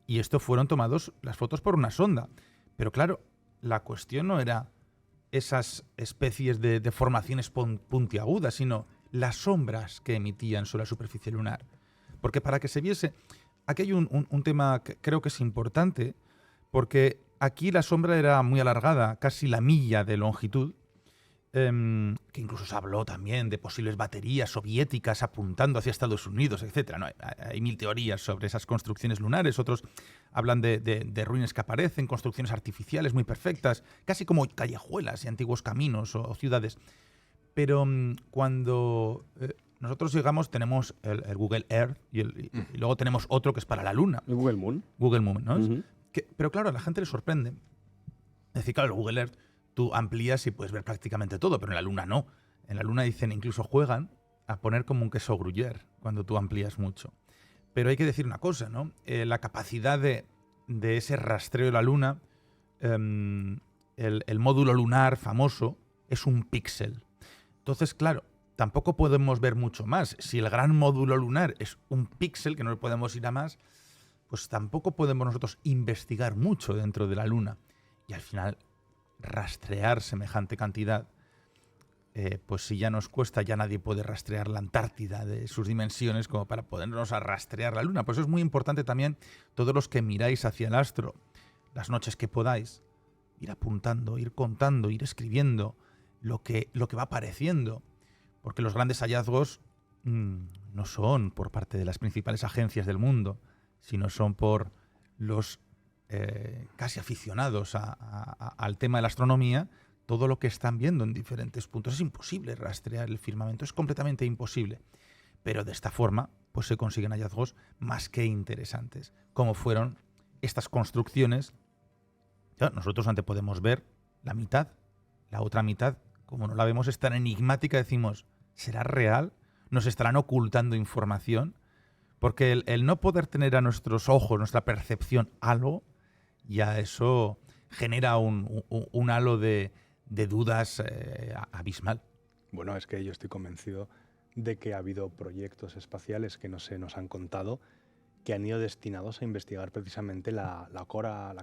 Y esto fueron tomados las fotos por una sonda. Pero claro, la cuestión no era esas especies de formaciones puntiagudas, sino las sombras que emitían sobre la superficie lunar. Porque para que se viese... Aquí hay un tema que creo que es importante, porque aquí la sombra era muy alargada, casi la milla de longitud, que incluso se habló también de posibles baterías soviéticas apuntando hacia Estados Unidos, etc. ¿no? Hay mil teorías sobre esas construcciones lunares. Otros hablan de ruinas que aparecen, construcciones artificiales muy perfectas, casi como callejuelas y antiguos caminos o ciudades. Pero cuando nosotros llegamos, tenemos el Google Earth y luego tenemos otro que es para la Luna. ¿El Google Moon? Google Moon, ¿no? Ujú. Pero claro, a la gente le sorprende. Es decir, claro, el Google Earth tú amplías y puedes ver prácticamente todo, pero en la Luna no. En la Luna dicen, incluso juegan a poner como un queso gruyère cuando tú amplías mucho. Pero hay que decir una cosa, ¿no? La capacidad de ese rastreo de la Luna, el módulo lunar famoso, es un píxel. Entonces, claro, tampoco podemos ver mucho más. Si el gran módulo lunar es un píxel, que no podemos ir a más, pues tampoco podemos nosotros investigar mucho dentro de la Luna. Y al final, rastrear semejante cantidad, pues si ya nos cuesta, ya nadie puede rastrear la Antártida de sus dimensiones como para podernos a rastrear la Luna. Por eso es muy importante también, todos los que miráis hacia el astro, las noches que podáis, ir apuntando, ir contando, ir escribiendo lo que va apareciendo. Porque los grandes hallazgos no son por parte de las principales agencias del mundo, sino son por los casi aficionados al tema de la astronomía, todo lo que están viendo en diferentes puntos. Es imposible rastrear el firmamento, es completamente imposible. Pero de esta forma pues se consiguen hallazgos más que interesantes, como fueron estas construcciones. Claro, nosotros antes podemos ver la mitad, la otra mitad, como no la vemos, es tan enigmática, decimos, ¿será real? ¿Nos estarán ocultando información? Porque el no poder tener a nuestros ojos, nuestra percepción, algo, ya eso genera un halo de dudas abismal. Bueno, es que yo estoy convencido de que ha habido proyectos espaciales que no se nos han contado que han ido destinados a investigar precisamente la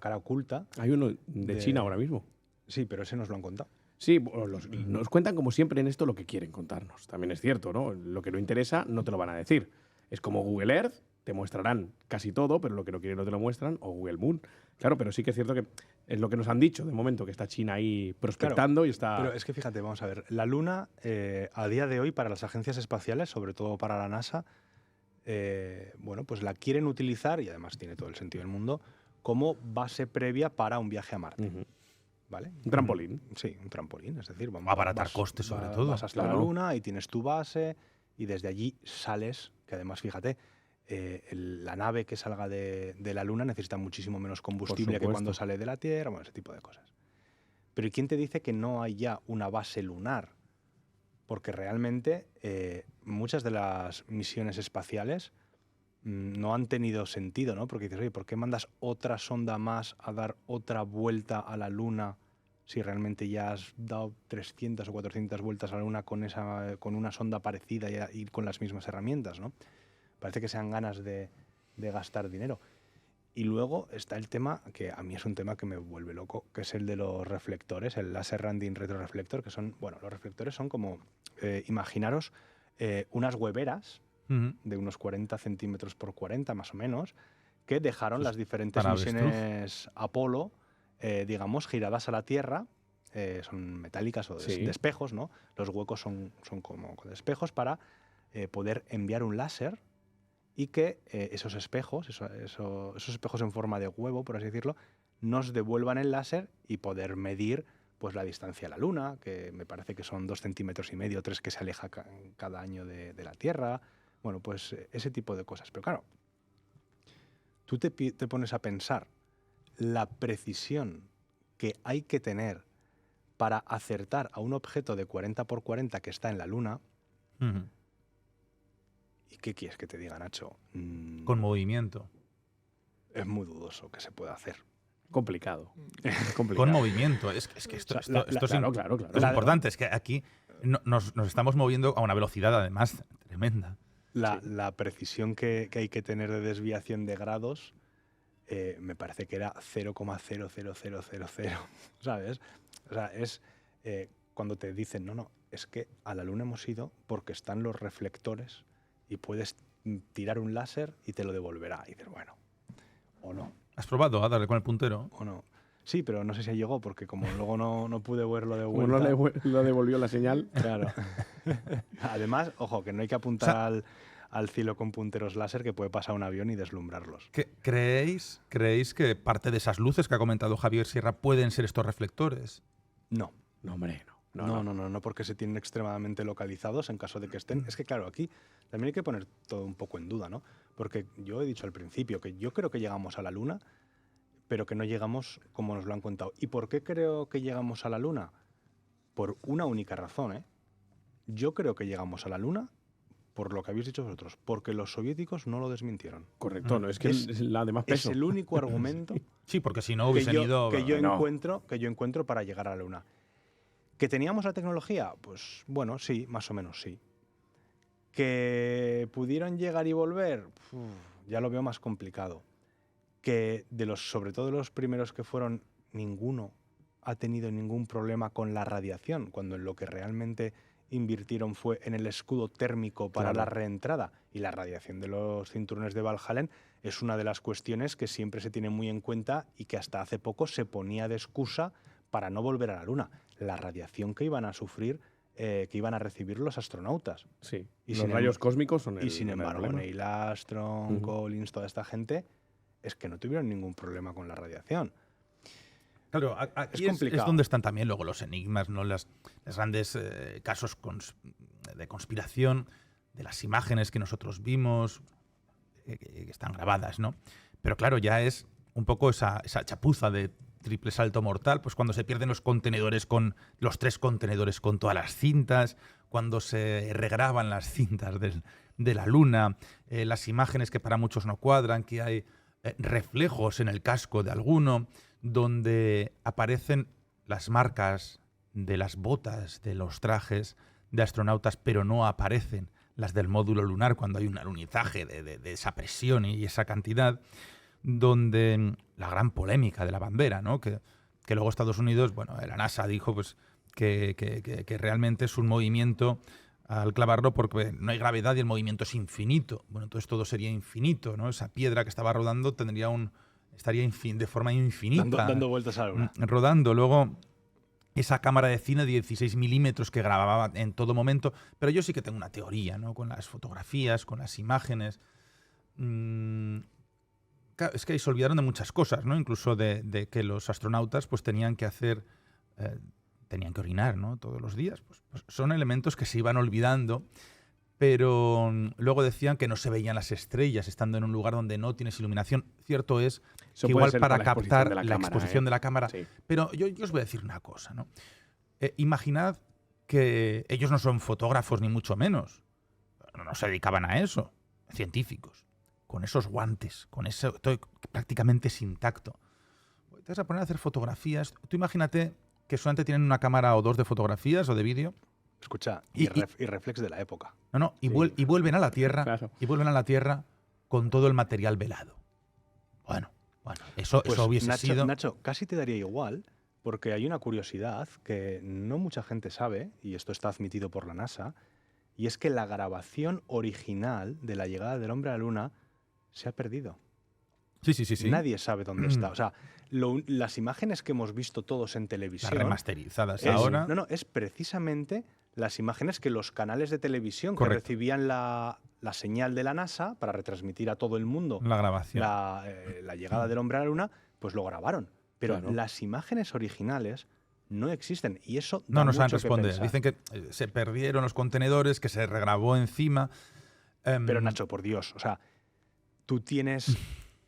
cara oculta. Hay uno de China ahora mismo. Sí, pero ese nos lo han contado. Sí, nos cuentan como siempre en esto lo que quieren contarnos. También es cierto, ¿no? Lo que no interesa no te lo van a decir. Es como Google Earth, te mostrarán casi todo, pero lo que no quieren no te lo muestran, o Google Moon. Claro, pero sí que es cierto que es lo que nos han dicho de momento, que está China ahí prospectando, claro, y está... Pero es que fíjate, vamos a ver, la Luna a día de hoy para las agencias espaciales, sobre todo para la NASA, bueno, pues la quieren utilizar, y además tiene todo el sentido del mundo, como base previa para un viaje a Marte. Ujú. ¿Vale? Un trampolín. Sí, un trampolín, es decir, Abaratar costes sobre todo. Vas hasta la Luna y tienes tu base y desde allí sales, que además, fíjate, la nave que salga de la Luna necesita muchísimo menos combustible que cuando sale de la Tierra, bueno, ese tipo de cosas. Pero ¿y quién te dice que no hay ya una base lunar? Porque realmente muchas de las misiones espaciales no han tenido sentido, ¿no? Porque dices, oye, ¿por qué mandas otra sonda más a dar otra vuelta a la Luna si realmente ya has dado 300 o 400 vueltas a la Luna con una sonda parecida y con las mismas herramientas, ¿no? Parece que sean ganas de gastar dinero. Y luego está el tema, que a mí es un tema que me vuelve loco, que es el de los reflectores, el Laser Randing Retroreflector, que son, bueno, los reflectores son como, imaginaros, unas hueveras de unos 40 centímetros por 40 más o menos, que dejaron las diferentes misiones Apolo, digamos, giradas a la Tierra, son metálicas o de espejos, ¿no? Los huecos son como de espejos para poder enviar un láser y que esos espejos, esos espejos en forma de huevo, por así decirlo, nos devuelvan el láser y poder medir pues, la distancia a la Luna, que me parece que son 2,5 centímetros, 3 que se aleja cada año de la Tierra. Bueno, pues ese tipo de cosas. Pero claro, tú te pones a pensar la precisión que hay que tener para acertar a un objeto de 40 por 40 que está en la Luna. ¿Y qué quieres que te diga, Nacho? Con movimiento. Es muy dudoso que se pueda hacer. Complicado. Con movimiento. Es que esto es importante. Es que aquí nos estamos moviendo a una velocidad, además, tremenda. La precisión que hay que tener de desviación de grados me parece que era 0,00000, ¿sabes? O sea, es cuando te dicen, no, es que a la Luna hemos ido porque están los reflectores y puedes tirar un láser y te lo devolverá. Y dices, bueno, o no. ¿Has probado a darle con el puntero? O no. Sí, pero no sé si llegó, porque como luego no pude verlo de Como vuelta. no lo devolvió la señal. Claro. Además, ojo, que no hay que apuntar al cielo con punteros láser, que puede pasar un avión y deslumbrarlos. ¿Creéis que parte de esas luces que ha comentado Javier Sierra pueden ser estos reflectores? No. No, hombre, no. No, porque se tienen extremadamente localizados en caso de que estén. Es que, claro, aquí también hay que poner todo un poco en duda, ¿no? Porque yo he dicho al principio que yo creo que llegamos a la Luna, pero que no llegamos como nos lo han contado. ¿Y por qué creo que llegamos a la Luna? Por una única razón, ¿eh? Yo creo que llegamos a la Luna por lo que habéis dicho vosotros, porque los soviéticos no lo desmintieron. Correcto, no, es que es la de más peso. Es el único argumento Sí, porque si no hubiesen ido... que yo encuentro para llegar a la Luna. ¿Que teníamos la tecnología? Pues bueno, sí, más o menos sí. ¿Que pudieron llegar y volver? Ya lo veo más complicado. Que sobre todo de los primeros que fueron, ninguno ha tenido ningún problema con la radiación, cuando en lo que realmente invirtieron fue en el escudo térmico para la reentrada. Y la radiación de los cinturones de Valhalla es una de las cuestiones que siempre se tiene muy en cuenta y que hasta hace poco se ponía de excusa para no volver a la Luna. La radiación que iban a sufrir, que iban a recibir los astronautas. Sí, y los rayos cósmicos son Y sin embargo, Neil Armstrong, Collins, toda esta gente, es que no tuvieron ningún problema con la radiación. Claro, aquí es donde están también luego los enigmas, ¿no? Los grandes casos de conspiración, de las imágenes que nosotros vimos, que están grabadas, ¿no? Pero claro, ya es un poco esa chapuza de triple salto mortal, pues cuando se pierden los contenedores los 3 contenedores con todas las cintas, cuando se regraban las cintas de la Luna, las imágenes que para muchos no cuadran, que hay reflejos en el casco de alguno, donde aparecen las marcas de las botas, de los trajes de astronautas, pero no aparecen las del módulo lunar cuando hay un alunizaje de esa presión y esa cantidad, donde la gran polémica de la bandera, ¿no? Que luego Estados Unidos, bueno, la NASA dijo pues que realmente es un movimiento al clavarlo porque no hay gravedad y el movimiento es infinito. Bueno, entonces todo sería infinito, ¿no? Esa piedra que estaba rodando estaría de forma infinita. Dando vueltas a la Luna. Rodando. Luego, esa cámara de cine de 16 milímetros que grababa en todo momento. Pero yo sí que tengo una teoría, ¿no? Con las fotografías, con las imágenes. Claro, es que se olvidaron de muchas cosas, ¿no? Incluso de que los astronautas pues tenían que orinar, ¿no? Todos los días. Pues son elementos que se iban olvidando, pero luego decían que no se veían las estrellas estando en un lugar donde no tienes iluminación. Cierto es que igual para captar la exposición de la cámara. Sí. Pero yo os voy a decir una cosa, ¿no? Imaginad que ellos no son fotógrafos ni mucho menos. No se dedicaban a eso. Científicos. Con esos guantes, con eso todo prácticamente sin tacto. Te vas a poner a hacer fotografías. Tú imagínate que solamente tienen una cámara o 2 de fotografías o de vídeo. Escucha, y reflex de la época. Y vuelven a la Tierra. Claro. Y vuelven a la Tierra con todo el material velado. Bueno, eso hubiese sido... Nacho, casi te daría igual, porque hay una curiosidad que no mucha gente sabe, y esto está admitido por la NASA, y es que la grabación original de la llegada del hombre a la Luna se ha perdido. Sí. Nadie sabe dónde está. O sea, las imágenes que hemos visto todos en televisión... Las remasterizadas ahora... No, es precisamente las imágenes que los canales de televisión que recibían la señal de la NASA para retransmitir a todo el mundo la grabación, la llegada del hombre a la Luna, pues lo grabaron. Pero las imágenes originales no existen y eso da no saben mucho que responder. pensar. Dicen que se perdieron los contenedores, que se regrabó encima. Pero Nacho, por Dios, o sea, tú tienes...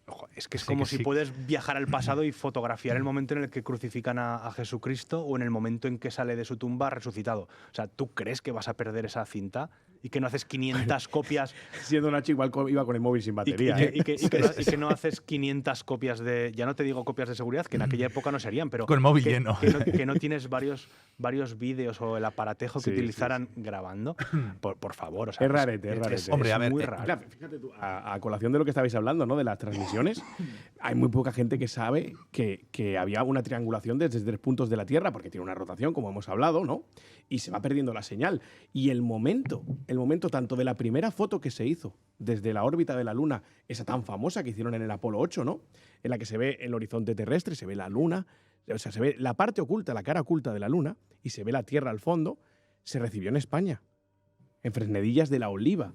Ojo, es que es como si puedes viajar al pasado y fotografiar el momento en el que crucifican a Jesucristo o en el momento en que sale de su tumba resucitado. O sea, ¿tú crees que vas a perder esa cinta y que no haces 500 copias? Siendo Nacho igual iba con el móvil sin batería. Y que no haces 500 copias de... Ya no te digo copias de seguridad, que en aquella época no serían, pero... Con el móvil lleno. Que no tienes varios vídeos o el aparatejo que utilizaran grabando. Por favor, o sea... Es rarete. Hombre, a ver, muy raro. Claro, fíjate tú, a colación de lo que estabais hablando, ¿no? De las transmisiones, hay muy poca gente que sabe que había una triangulación desde 3 puntos de la Tierra, porque tiene una rotación, como hemos hablado, ¿no? Y se va perdiendo la señal. Y el momento tanto de la primera foto que se hizo desde la órbita de la Luna, esa tan famosa que hicieron en el Apolo 8, ¿no? En la que se ve el horizonte terrestre, se ve la Luna, o sea, se ve la parte oculta, la cara oculta de la Luna, y se ve la Tierra al fondo, se recibió en España, en Fresnedillas de la Oliva,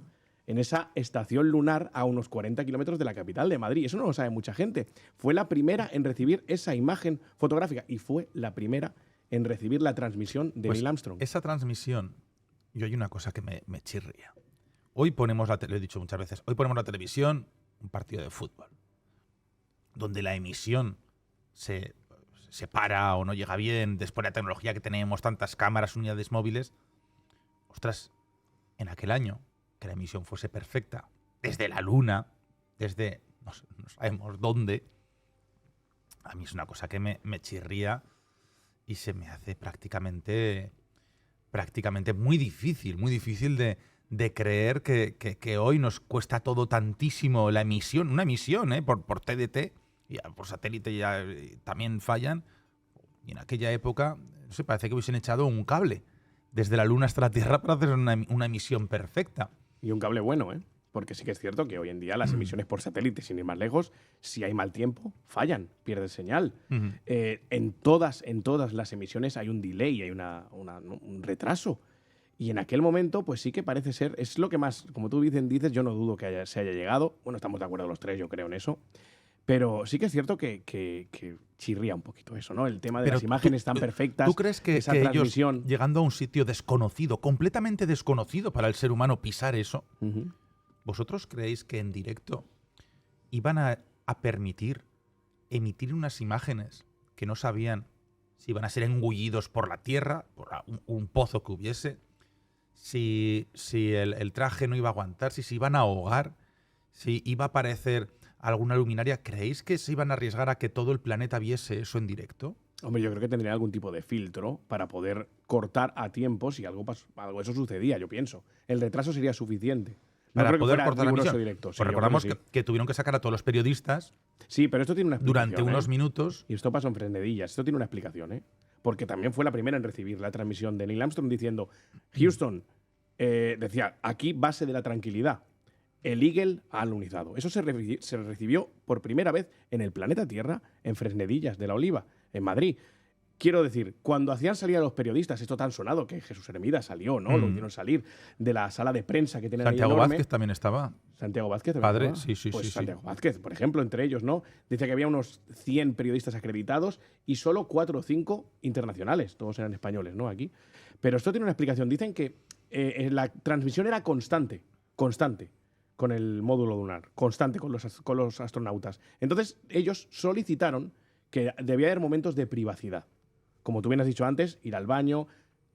en esa estación lunar a unos 40 kilómetros de la capital de Madrid. Eso no lo sabe mucha gente. Fue la primera en recibir esa imagen fotográfica y fue la primera en recibir la transmisión de Pues Neil Armstrong. esa transmisión, yo hay una cosa que me chirría. Hoy ponemos lo he dicho muchas veces, hoy ponemos la televisión, un partido de fútbol, donde la emisión se para o no llega bien, después de la tecnología que tenemos, tantas cámaras, unidades móviles. Ostras, en aquel año, que la emisión fuese perfecta, desde la Luna, desde no sabemos dónde, a mí es una cosa que me chirría y se me hace prácticamente muy difícil de creer que hoy nos cuesta todo tantísimo la emisión, una emisión por TDT, y por satélite ya también fallan, y en aquella época, no sé, parece que hubiesen echado un cable desde la Luna hasta la Tierra para hacer una emisión perfecta. Y un cable bueno, ¿eh? Porque sí que es cierto que hoy en día las emisiones por satélite, sin ir más lejos, si hay mal tiempo, fallan, pierden señal. En todas las emisiones hay un delay, hay un retraso. Y en aquel momento, pues sí que parece ser, es lo que más, como tú dices, yo no dudo que se haya llegado. Bueno, estamos de acuerdo los tres, yo creo en eso. Pero sí que es cierto que chirría un poquito eso, ¿no? El tema de Pero las imágenes tan perfectas. ¿Tú crees que esa ellos, transmisión, llegando a un sitio desconocido, completamente desconocido para el ser humano, pisar eso, vosotros creéis que en directo iban a permitir emitir unas imágenes que no sabían si iban a ser engullidos por la Tierra, por un pozo que hubiese, si el traje no iba a aguantar, si se iban a ahogar, si iba a aparecer alguna luminaria? ¿Creéis que se iban a arriesgar a que todo el planeta viese eso en directo? Hombre, yo creo que tendría algún tipo de filtro para poder cortar a tiempo si algo de eso sucedía, yo pienso. El retraso sería suficiente. No Para creo que poder fuera cortar la riguroso emisión. directo. Sí, Pues yo recordamos creo que sí. que tuvieron que sacar a todos los periodistas Sí, pero esto tiene una explicación. durante unos minutos. Y esto pasó en Fresnedillas. Esto tiene una explicación, ¿eh? Porque también fue la primera en recibir la transmisión de Neil Armstrong diciendo, Houston, decía, aquí base de la tranquilidad. El Eagle ha alunizado. Eso se recibió por primera vez en el planeta Tierra, en Fresnedillas de la Oliva, en Madrid. Quiero decir, cuando hacían salir a los periodistas, esto tan sonado que Jesús Hermida salió, ¿no? Lo hicieron salir de la sala de prensa que tenían ahí Santiago enorme. Vázquez también estaba. Santiago Vázquez. Padre, ¿verdad? sí. Pues Santiago Vázquez, por ejemplo, entre ellos, ¿no? Dice que había unos 100 periodistas acreditados y solo 4 o 5 internacionales. Todos eran españoles, ¿no? Aquí. Pero esto tiene una explicación. Dicen que la transmisión era constante, con el módulo lunar, constante con los astronautas. Entonces, ellos solicitaron que debía haber momentos de privacidad. Como tú bien has dicho antes, ir al baño,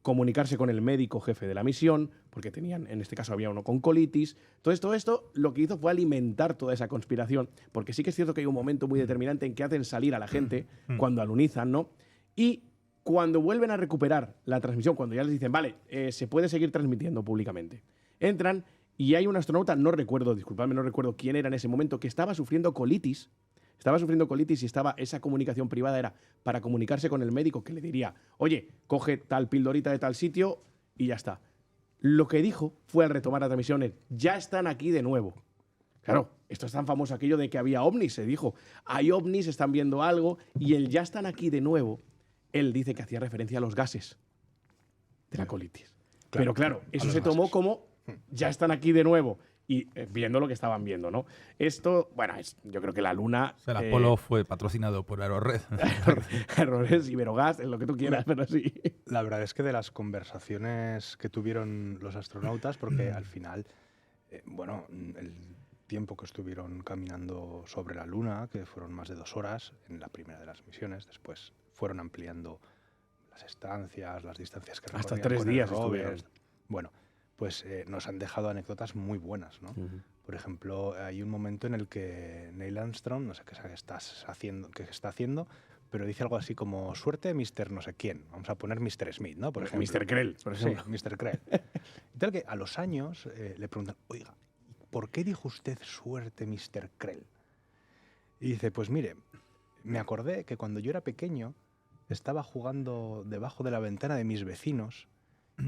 comunicarse con el médico jefe de la misión, porque tenían, en este caso había uno con colitis. Todo esto lo que hizo fue alimentar toda esa conspiración, porque sí que es cierto que hay un momento muy determinante en que hacen salir a la gente cuando alunizan, ¿no? Y cuando vuelven a recuperar la transmisión, cuando ya les dicen, vale, se puede seguir transmitiendo públicamente, entran y hay un astronauta, disculpadme, no recuerdo quién era en ese momento, que estaba sufriendo colitis. Y esa comunicación privada era para comunicarse con el médico que le diría, oye, coge tal pildorita de tal sitio y ya está. Lo que dijo fue al retomar la transmisión, ya están aquí de nuevo. Claro, esto es tan famoso aquello de que había ovnis, se dijo. Hay ovnis, están viendo algo, y el ya están aquí de nuevo, él dice que hacía referencia a los gases de la colitis. Pero claro, eso se tomó como ya están aquí de nuevo. Y viendo lo que estaban viendo, ¿no? Esto, bueno, yo creo que la Luna... O sea, el Apolo fue patrocinado por Aerored. Errores, Iberogás, lo que tú quieras, pero sí. La verdad es que de las conversaciones que tuvieron los astronautas, porque al final, el tiempo que estuvieron caminando sobre la Luna, que fueron más de 2 horas en la primera de las misiones, después fueron ampliando las estancias, las distancias que recorrían. Hasta 3 días estuvieron. Bueno, pues nos han dejado anécdotas muy buenas, ¿no? Por ejemplo, hay un momento en el que Neil Armstrong, no sé qué está haciendo, pero dice algo así como, suerte Mr. no sé quién. Vamos a poner Mr. Smith, ¿no? Por ejemplo. Mr. Krell, por ejemplo. Sí, Mr. Krell. Y tal que a los años le preguntan, oiga, ¿por qué dijo usted suerte Mr. Krell? Y dice, pues mire, me acordé que cuando yo era pequeño estaba jugando debajo de la ventana de mis vecinos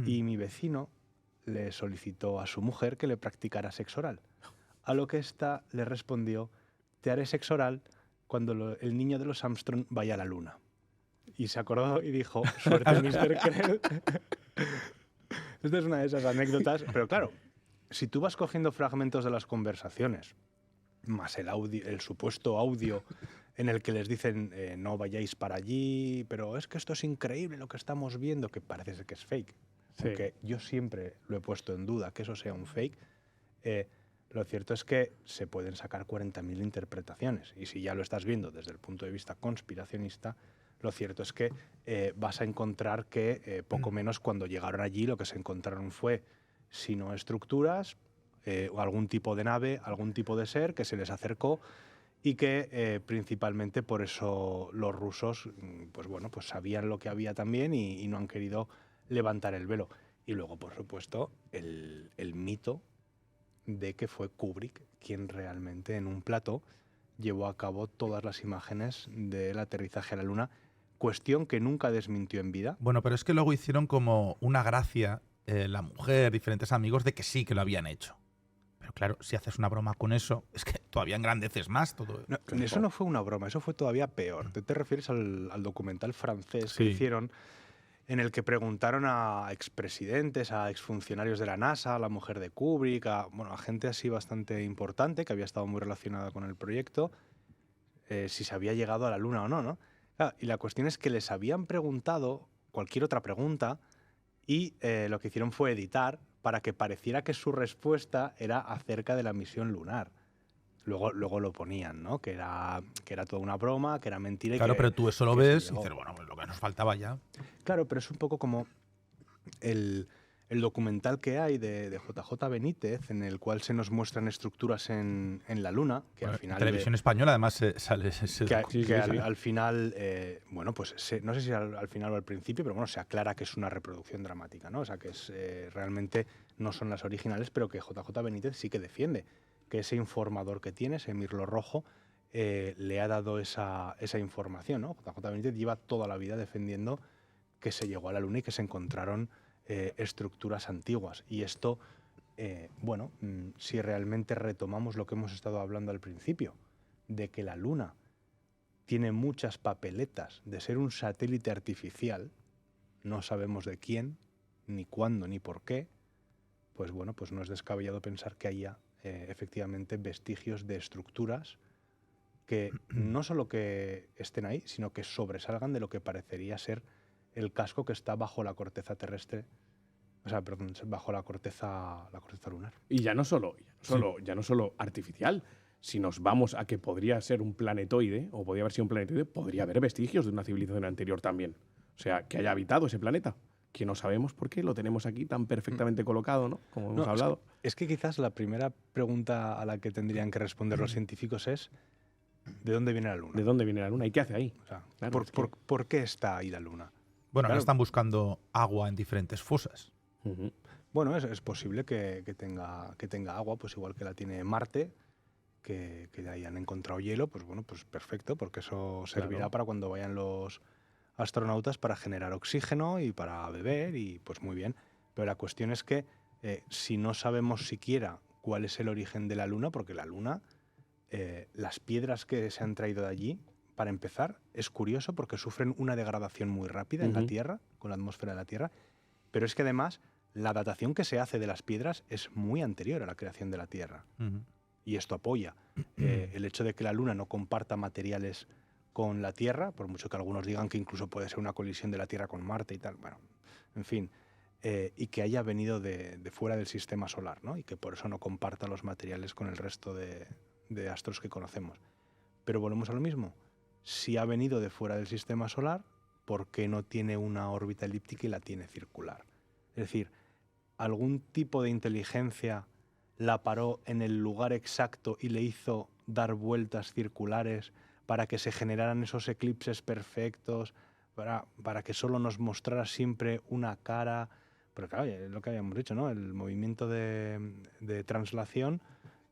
y mi vecino le solicitó a su mujer que le practicara sexo oral. A lo que ésta le respondió, te haré sexo oral cuando el niño de los Armstrong vaya a la Luna. y se acordó y dijo, suerte, Mr. Krell. Esta es una de esas anécdotas, pero claro, si tú vas cogiendo fragmentos de las conversaciones, más el audio, el supuesto audio en el que les dicen no vayáis para allí, pero es que esto es increíble lo que estamos viendo, que parece ser que es fake, Sí. aunque yo siempre lo he puesto en duda que eso sea un fake, lo cierto es que se pueden sacar 40.000 interpretaciones, y si ya lo estás viendo desde el punto de vista conspiracionista, lo cierto es que vas a encontrar que poco menos cuando llegaron allí lo que se encontraron fue, si no estructuras, algún tipo de nave, algún tipo de ser que se les acercó y que principalmente por eso los rusos pues bueno, pues sabían lo que había también y no han querido levantar el velo. Y luego, por supuesto, el mito de que fue Kubrick quien realmente en un plató llevó a cabo todas las imágenes del aterrizaje a la Luna, cuestión que nunca desmintió en vida. Bueno, pero es que luego hicieron como una gracia la mujer, diferentes amigos, de que sí que lo habían hecho. Pero claro, si haces una broma con eso, es que todavía engrandeces más todo. No, eso no fue una broma, eso fue todavía peor. Te refieres al documental francés que Sí. hicieron, en el que preguntaron a expresidentes, a exfuncionarios de la NASA, a la mujer de Kubrick, a gente así bastante importante que había estado muy relacionada con el proyecto, si se había llegado a la Luna o no, ¿no? Claro, y la cuestión es que les habían preguntado cualquier otra pregunta y lo que hicieron fue editar para que pareciera que su respuesta era acerca de la misión lunar. Luego lo ponían, ¿no? Que era toda una broma, que era mentira. Claro, y que, pero tú eso lo que se ves y llegó. dices, bueno, pues lo que nos faltaba ya. Claro, pero es un poco como el documental que hay de JJ Benítez, en el cual se nos muestran estructuras en la Luna, que al final... Televisión Española, además, sale ese que al final, bueno, pues no sé si al final o al principio, pero bueno, se aclara que es una reproducción dramática, ¿no? O sea, que es realmente no son las originales, pero que JJ Benítez sí que defiende que ese informador que tiene, ese mirlo rojo, le ha dado esa información, ¿no? JJ Benítez lleva toda la vida defendiendo que se llegó a la Luna y que se encontraron estructuras antiguas. Y esto, bueno, si realmente retomamos lo que hemos estado hablando al principio, de que la Luna tiene muchas papeletas de ser un satélite artificial, no sabemos de quién, ni cuándo, ni por qué, pues bueno, pues no es descabellado pensar que haya efectivamente vestigios de estructuras que no solo que estén ahí, sino que sobresalgan de lo que parecería ser el casco que está bajo la corteza terrestre, o sea, perdón, bajo la corteza lunar. Y ya no solo artificial. Si nos vamos a que podría ser un planetoide, o podría haber sido un planetoide, podría haber vestigios de una civilización anterior también. O sea, que haya habitado ese planeta, que no sabemos por qué lo tenemos aquí tan perfectamente colocado, ¿no? Como hemos hablado. Es que quizás la primera pregunta a la que tendrían que responder los científicos es ¿de dónde viene la Luna? ¿De dónde viene la Luna? ¿Y qué hace ahí? O sea, Claro, ¿por qué está ahí la Luna? Bueno, ahora Claro. están buscando agua en diferentes fosas. Ujú. Bueno, es posible que tenga agua, pues igual que la tiene Marte, que de ahí han encontrado hielo, pues bueno, pues perfecto, porque eso servirá Claro. para cuando vayan los astronautas para generar oxígeno y para beber, y pues muy bien. Pero la cuestión es que si no sabemos siquiera cuál es el origen de la Luna, porque la Luna, las piedras que se han traído de allí, para empezar, es curioso porque sufren una degradación muy rápida en la Ujú. Tierra, con la atmósfera de la Tierra, pero es que además la datación que se hace de las piedras es muy anterior a la creación de la Tierra. Ujú. Y esto apoya el hecho de que la Luna no comparta materiales con la Tierra, por mucho que algunos digan que incluso puede ser una colisión de la Tierra con Marte y tal, bueno, en fin, y que haya venido de fuera del sistema solar, ¿no? Y que por eso no comparta los materiales con el resto de astros que conocemos. Pero volvemos a lo mismo, si ha venido de fuera del sistema solar, ¿por qué no tiene una órbita elíptica y la tiene circular? Es decir, algún tipo de inteligencia la paró en el lugar exacto y le hizo dar vueltas circulares para que se generaran esos eclipses perfectos, para que solo nos mostrara siempre una cara. Pero claro, es lo que habíamos dicho, ¿no? El movimiento de translación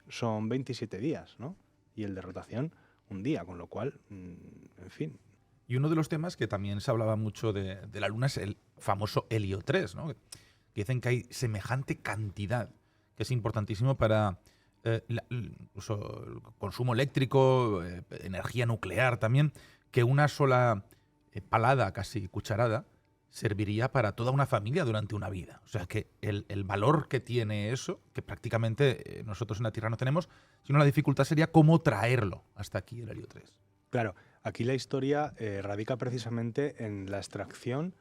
son 27 días, ¿no? Y el de rotación, un día, con lo cual, en fin. Y uno de los temas que también se hablaba mucho de la Luna es el famoso helio 3, ¿no? Que dicen que hay semejante cantidad, que es importantísimo para incluso el consumo eléctrico, energía nuclear también, que una sola palada, casi cucharada, serviría para toda una familia durante una vida. O sea que el valor que tiene eso, que prácticamente nosotros en la Tierra no tenemos, sino la dificultad sería cómo traerlo hasta aquí, el helio 3. Claro, aquí la historia radica precisamente en la extracción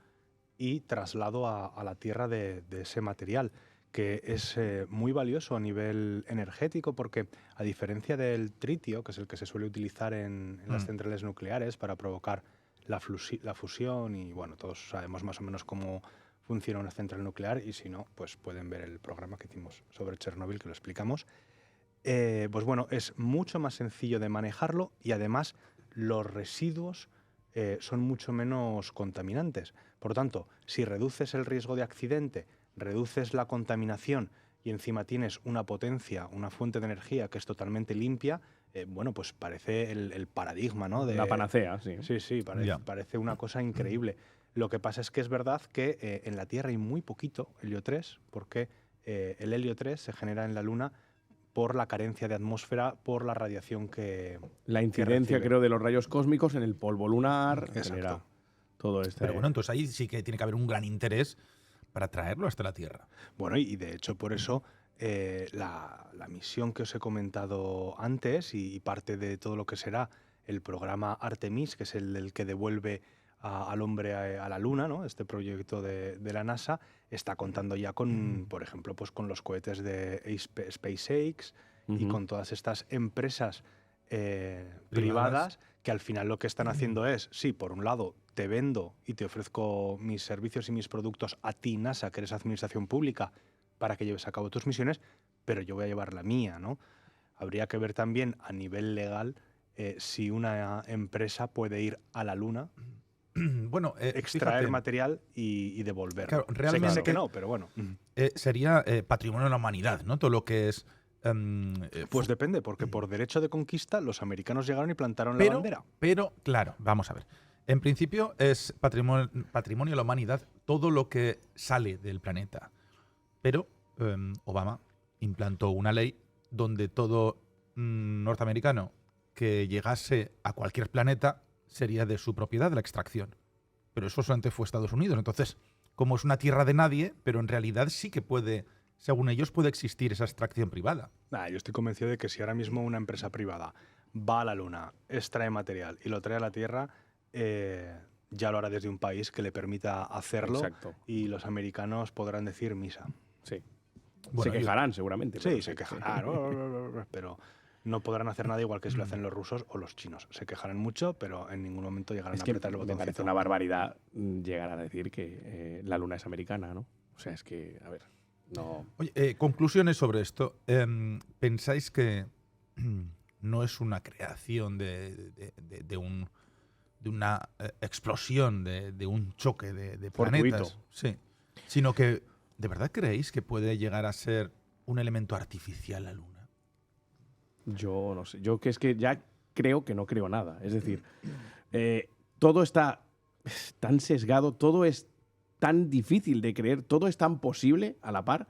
y traslado a la Tierra de ese material, que es muy valioso a nivel energético porque, a diferencia del tritio, que es el que se suele utilizar en las centrales nucleares para provocar la fusión, y bueno, todos sabemos más o menos cómo funciona una central nuclear, y si no, pues pueden ver el programa que hicimos sobre Chernóbil, que lo explicamos. Pues bueno, es mucho más sencillo de manejarlo y además los residuos son mucho menos contaminantes. Por tanto, si reduces el riesgo de accidente, reduces la contaminación y encima tienes una potencia, una fuente de energía que es totalmente limpia, bueno, pues parece el paradigma, ¿no? La panacea, sí. Sí, parece una cosa increíble. Lo que pasa es que es verdad que en la Tierra hay muy poquito helio 3, porque el helio 3 se genera en la Luna por la carencia de atmósfera, por la radiación que La incidencia, recibe. creo, de los rayos cósmicos en el polvo lunar Exacto. genera todo este... Pero bueno, entonces ahí sí que tiene que haber un gran interés para traerlo hasta la Tierra. Bueno, y de hecho por eso la misión que os he comentado antes y parte de todo lo que será el programa Artemis, que es el que devuelve al hombre a la Luna, ¿no? Este proyecto de la NASA, está contando ya con, por ejemplo, pues con los cohetes de SpaceX y con todas estas empresas privadas que al final lo que están haciendo es, sí, por un lado te vendo y te ofrezco mis servicios y mis productos a ti, NASA, que eres administración pública, para que lleves a cabo tus misiones, pero yo voy a llevar la mía, ¿no? Habría que ver también a nivel legal si una empresa puede ir a la Luna, Bueno, extraer fíjate, material y devolverlo. Claro, realmente sé que no, pero bueno. sería patrimonio de la humanidad, ¿no? Todo lo que es... Pues depende, porque por derecho de conquista los americanos llegaron y plantaron la bandera. Pero, claro, vamos a ver. En principio es patrimonio de la humanidad todo lo que sale del planeta. Pero Obama implantó una ley donde todo norteamericano que llegase a cualquier planeta sería de su propiedad, de la extracción. Pero eso solamente fue Estados Unidos. Entonces, como es una tierra de nadie, pero en realidad sí que puede, según ellos, puede existir esa extracción privada. Yo estoy convencido de que si ahora mismo una empresa privada va a la Luna, extrae material y lo trae a la Tierra, ya lo hará desde un país que le permita hacerlo. Exacto. Y los americanos podrán decir misa. Sí. Bueno, se quejarán seguramente. Sí, pero se quejarán, pero no podrán hacer nada igual que si lo hacen los rusos o los chinos. Se quejarán mucho, pero en ningún momento llegarán Es a que apretar el me botoncito. parece una barbaridad llegar a decir que la Luna es americana, ¿no? O sea, es que, a ver, no... Oye, conclusiones sobre esto. ¿Pensáis que no es una creación de una explosión, de un choque de Fortuito. planetas? Sí. Sino que, ¿de verdad creéis que puede llegar a ser un elemento artificial la Luna? Yo no sé. Yo que es que ya creo que no creo nada. Es decir, todo está tan sesgado, todo es tan difícil de creer, todo es tan posible a la par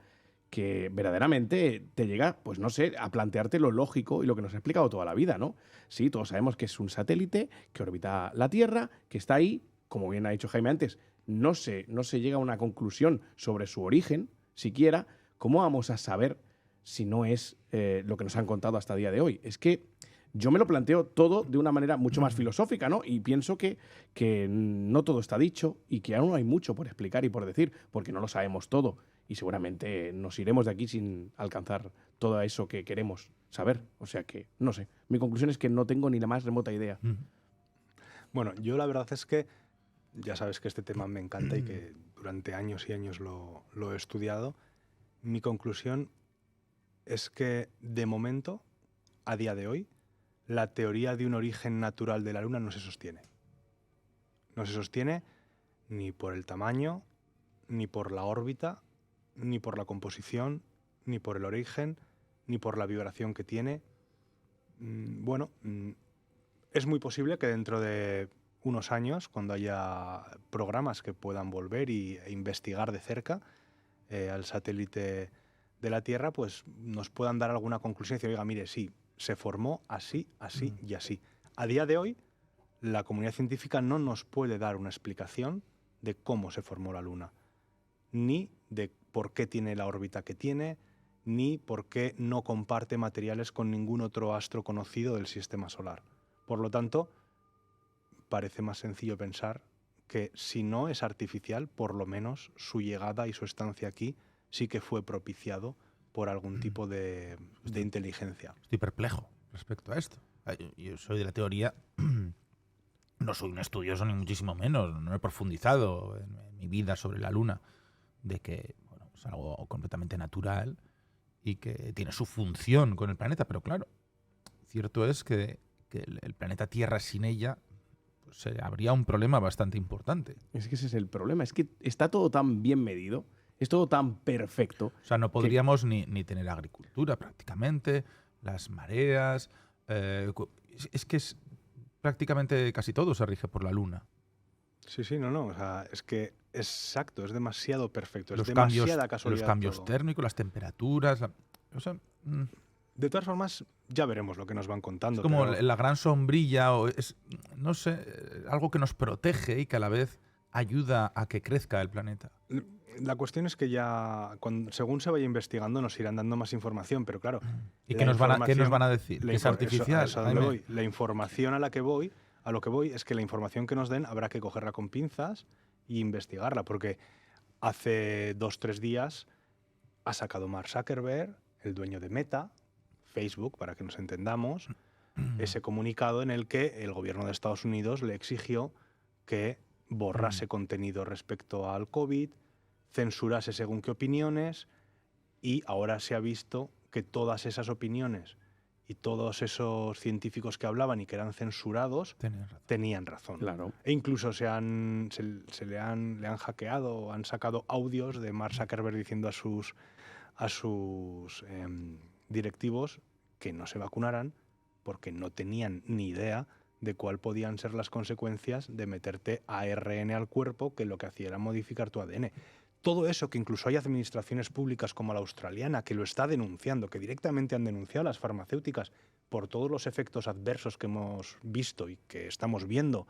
que verdaderamente te llega, pues no sé, a plantearte lo lógico y lo que nos ha explicado toda la vida, ¿no? Sí, todos sabemos que es un satélite que orbita la Tierra, que está ahí, como bien ha dicho Jaime antes, no se llega a una conclusión sobre su origen, siquiera. ¿Cómo vamos a saber si no es lo que nos han contado hasta el día de hoy? Es que yo me lo planteo todo de una manera mucho más filosófica, ¿no? Y pienso que no todo está dicho y que aún hay mucho por explicar y por decir, porque no lo sabemos todo. Y seguramente nos iremos de aquí sin alcanzar todo eso que queremos saber. O sea que, no sé. Mi conclusión es que no tengo ni la más remota idea. Bueno, yo la verdad es que ya sabes que este tema me encanta y que durante años y años lo he estudiado. Mi conclusión es que, de momento, a día de hoy, la teoría de un origen natural de la Luna no se sostiene. No se sostiene ni por el tamaño, ni por la órbita, ni por la composición, ni por el origen, ni por la vibración que tiene. Bueno, es muy posible que dentro de unos años, cuando haya programas que puedan volver e investigar de cerca al satélite de la Tierra, pues nos puedan dar alguna conclusión y decir, oiga, mire, sí, se formó así, así y así. A día de hoy, la comunidad científica no nos puede dar una explicación de cómo se formó la Luna, ni de por qué tiene la órbita que tiene, ni por qué no comparte materiales con ningún otro astro conocido del sistema solar. Por lo tanto, parece más sencillo pensar que si no es artificial, por lo menos su llegada y su estancia aquí sí que fue propiciado por algún tipo de inteligencia. Estoy perplejo respecto a esto. Yo soy de la teoría, no soy un estudioso ni muchísimo menos, no he profundizado en mi vida sobre la Luna, de que bueno, es algo completamente natural y que tiene su función con el planeta, pero claro, cierto es que el planeta Tierra sin ella pues, habría un problema bastante importante. Es que ese es el problema, es que está todo tan bien medido, es todo tan perfecto. O sea, no podríamos ni tener agricultura prácticamente, las mareas. Es que prácticamente casi todo se rige por la Luna. Sí, no. O sea, es que exacto, es demasiado perfecto, Los es cambios, demasiada casualidad. los cambios todo. térmicos, las temperaturas. O sea, De todas formas, ya veremos lo que nos van contando. es como pero la gran sombrilla, o es, no sé, algo que nos protege y que a la vez ayuda a que crezca el planeta. la cuestión es que ya, según se vaya investigando, nos irán dando más información, pero claro. ¿Y la qué nos van información- a decir? ¿Que es artificial? Eso a donde Jaime. voy. La información a lo que voy es que la información que nos den habrá que cogerla con pinzas y investigarla, porque hace 2-3 días ha sacado Mark Zuckerberg, el dueño de Meta, Facebook, para que nos entendamos, ese comunicado en el que el gobierno de Estados Unidos le exigió que borrase contenido respecto al COVID, censurase según qué opiniones, y ahora se ha visto que todas esas opiniones y todos esos científicos que hablaban y que eran censurados Tenías razón. tenían razón. Claro. E incluso le han hackeado o han sacado audios de Mark Zuckerberg diciendo a sus directivos que no se vacunaran porque no tenían ni idea de cuál podían ser las consecuencias de meterte ARN al cuerpo, que lo que hacía era modificar tu ADN. Todo eso, que incluso hay administraciones públicas como la australiana que lo está denunciando, que directamente han denunciado a las farmacéuticas por todos los efectos adversos que hemos visto y que estamos viendo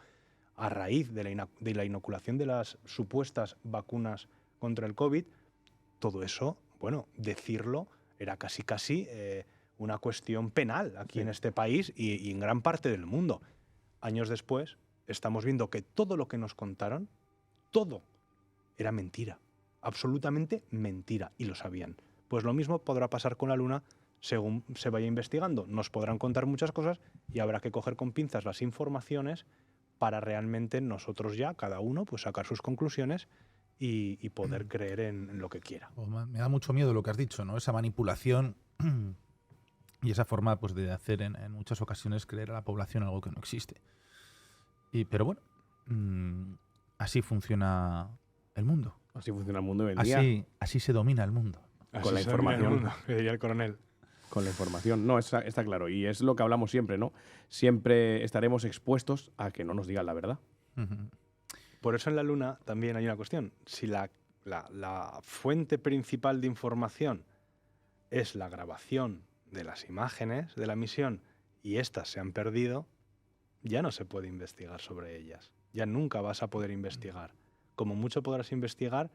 a raíz de la inoculación de las supuestas vacunas contra el COVID, todo eso, bueno, decirlo era casi una cuestión penal aquí en este país y en gran parte del mundo. Años después, estamos viendo que todo lo que nos contaron, todo era mentira, absolutamente mentira, y lo sabían. Pues lo mismo podrá pasar con la Luna según se vaya investigando. Nos podrán contar muchas cosas y habrá que coger con pinzas las informaciones para realmente nosotros ya, cada uno, pues sacar sus conclusiones y poder creer en lo que quiera. Me da mucho miedo lo que has dicho, ¿no? Esa manipulación y esa forma pues, de hacer en muchas ocasiones creer a la población algo que no existe. Pero bueno, así funciona el mundo. Así funciona el mundo hoy en día. Así se domina el mundo. Con la Así se domina el información. mundo, que diría el coronel. Con la información. No, está claro. Y es lo que hablamos siempre, ¿no? Siempre estaremos expuestos a que no nos digan la verdad. Por eso en la Luna también hay una cuestión. Si la fuente principal de información es la grabación de las imágenes de la misión y éstas se han perdido, ya no se puede investigar sobre ellas. Ya nunca vas a poder investigar. Como mucho podrás investigar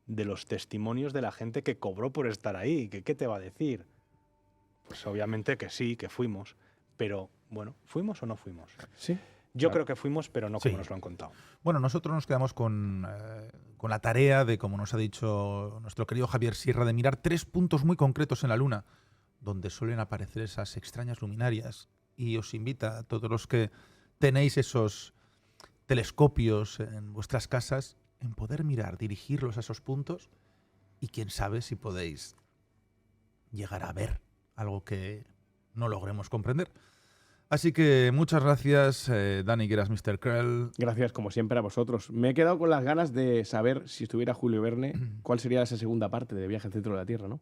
de los testimonios de la gente que cobró por estar ahí. ¿Qué te va a decir? Pues obviamente que sí, que fuimos. Pero, bueno, ¿fuimos o no fuimos? Sí. Yo creo que fuimos, pero no como Sí. nos lo han contado. Bueno, nosotros nos quedamos con la tarea de, como nos ha dicho nuestro querido Javier Sierra, de mirar 3 puntos muy concretos en la Luna, donde suelen aparecer esas extrañas luminarias. Y os invita a todos los que tenéis esos telescopios en vuestras casas, en poder mirar, dirigirlos a esos puntos y quién sabe si podéis llegar a ver algo que no logremos comprender. Así que muchas gracias, Dani, que eras Mr. Krell. Gracias, como siempre, a vosotros. Me he quedado con las ganas de saber, si estuviera Julio Verne, cuál sería esa segunda parte de Viaje al centro de la Tierra, ¿no?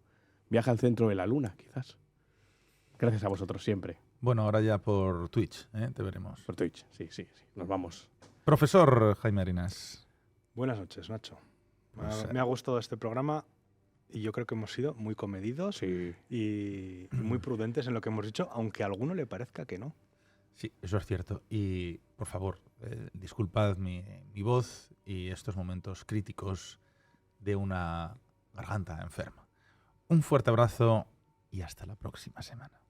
Viaje al centro de la Luna, quizás. Gracias a vosotros siempre. Bueno, ahora ya por Twitch, te veremos. Por Twitch, sí. Nos vamos. Profesor Jaime Arenas. Buenas noches, Nacho. Pues, Me ha gustado este programa y yo creo que hemos sido muy comedidos Sí. y muy prudentes en lo que hemos dicho, aunque a alguno le parezca que no. Sí, eso es cierto. Y, por favor, disculpad mi voz y estos momentos críticos de una garganta enferma. Un fuerte abrazo y hasta la próxima semana.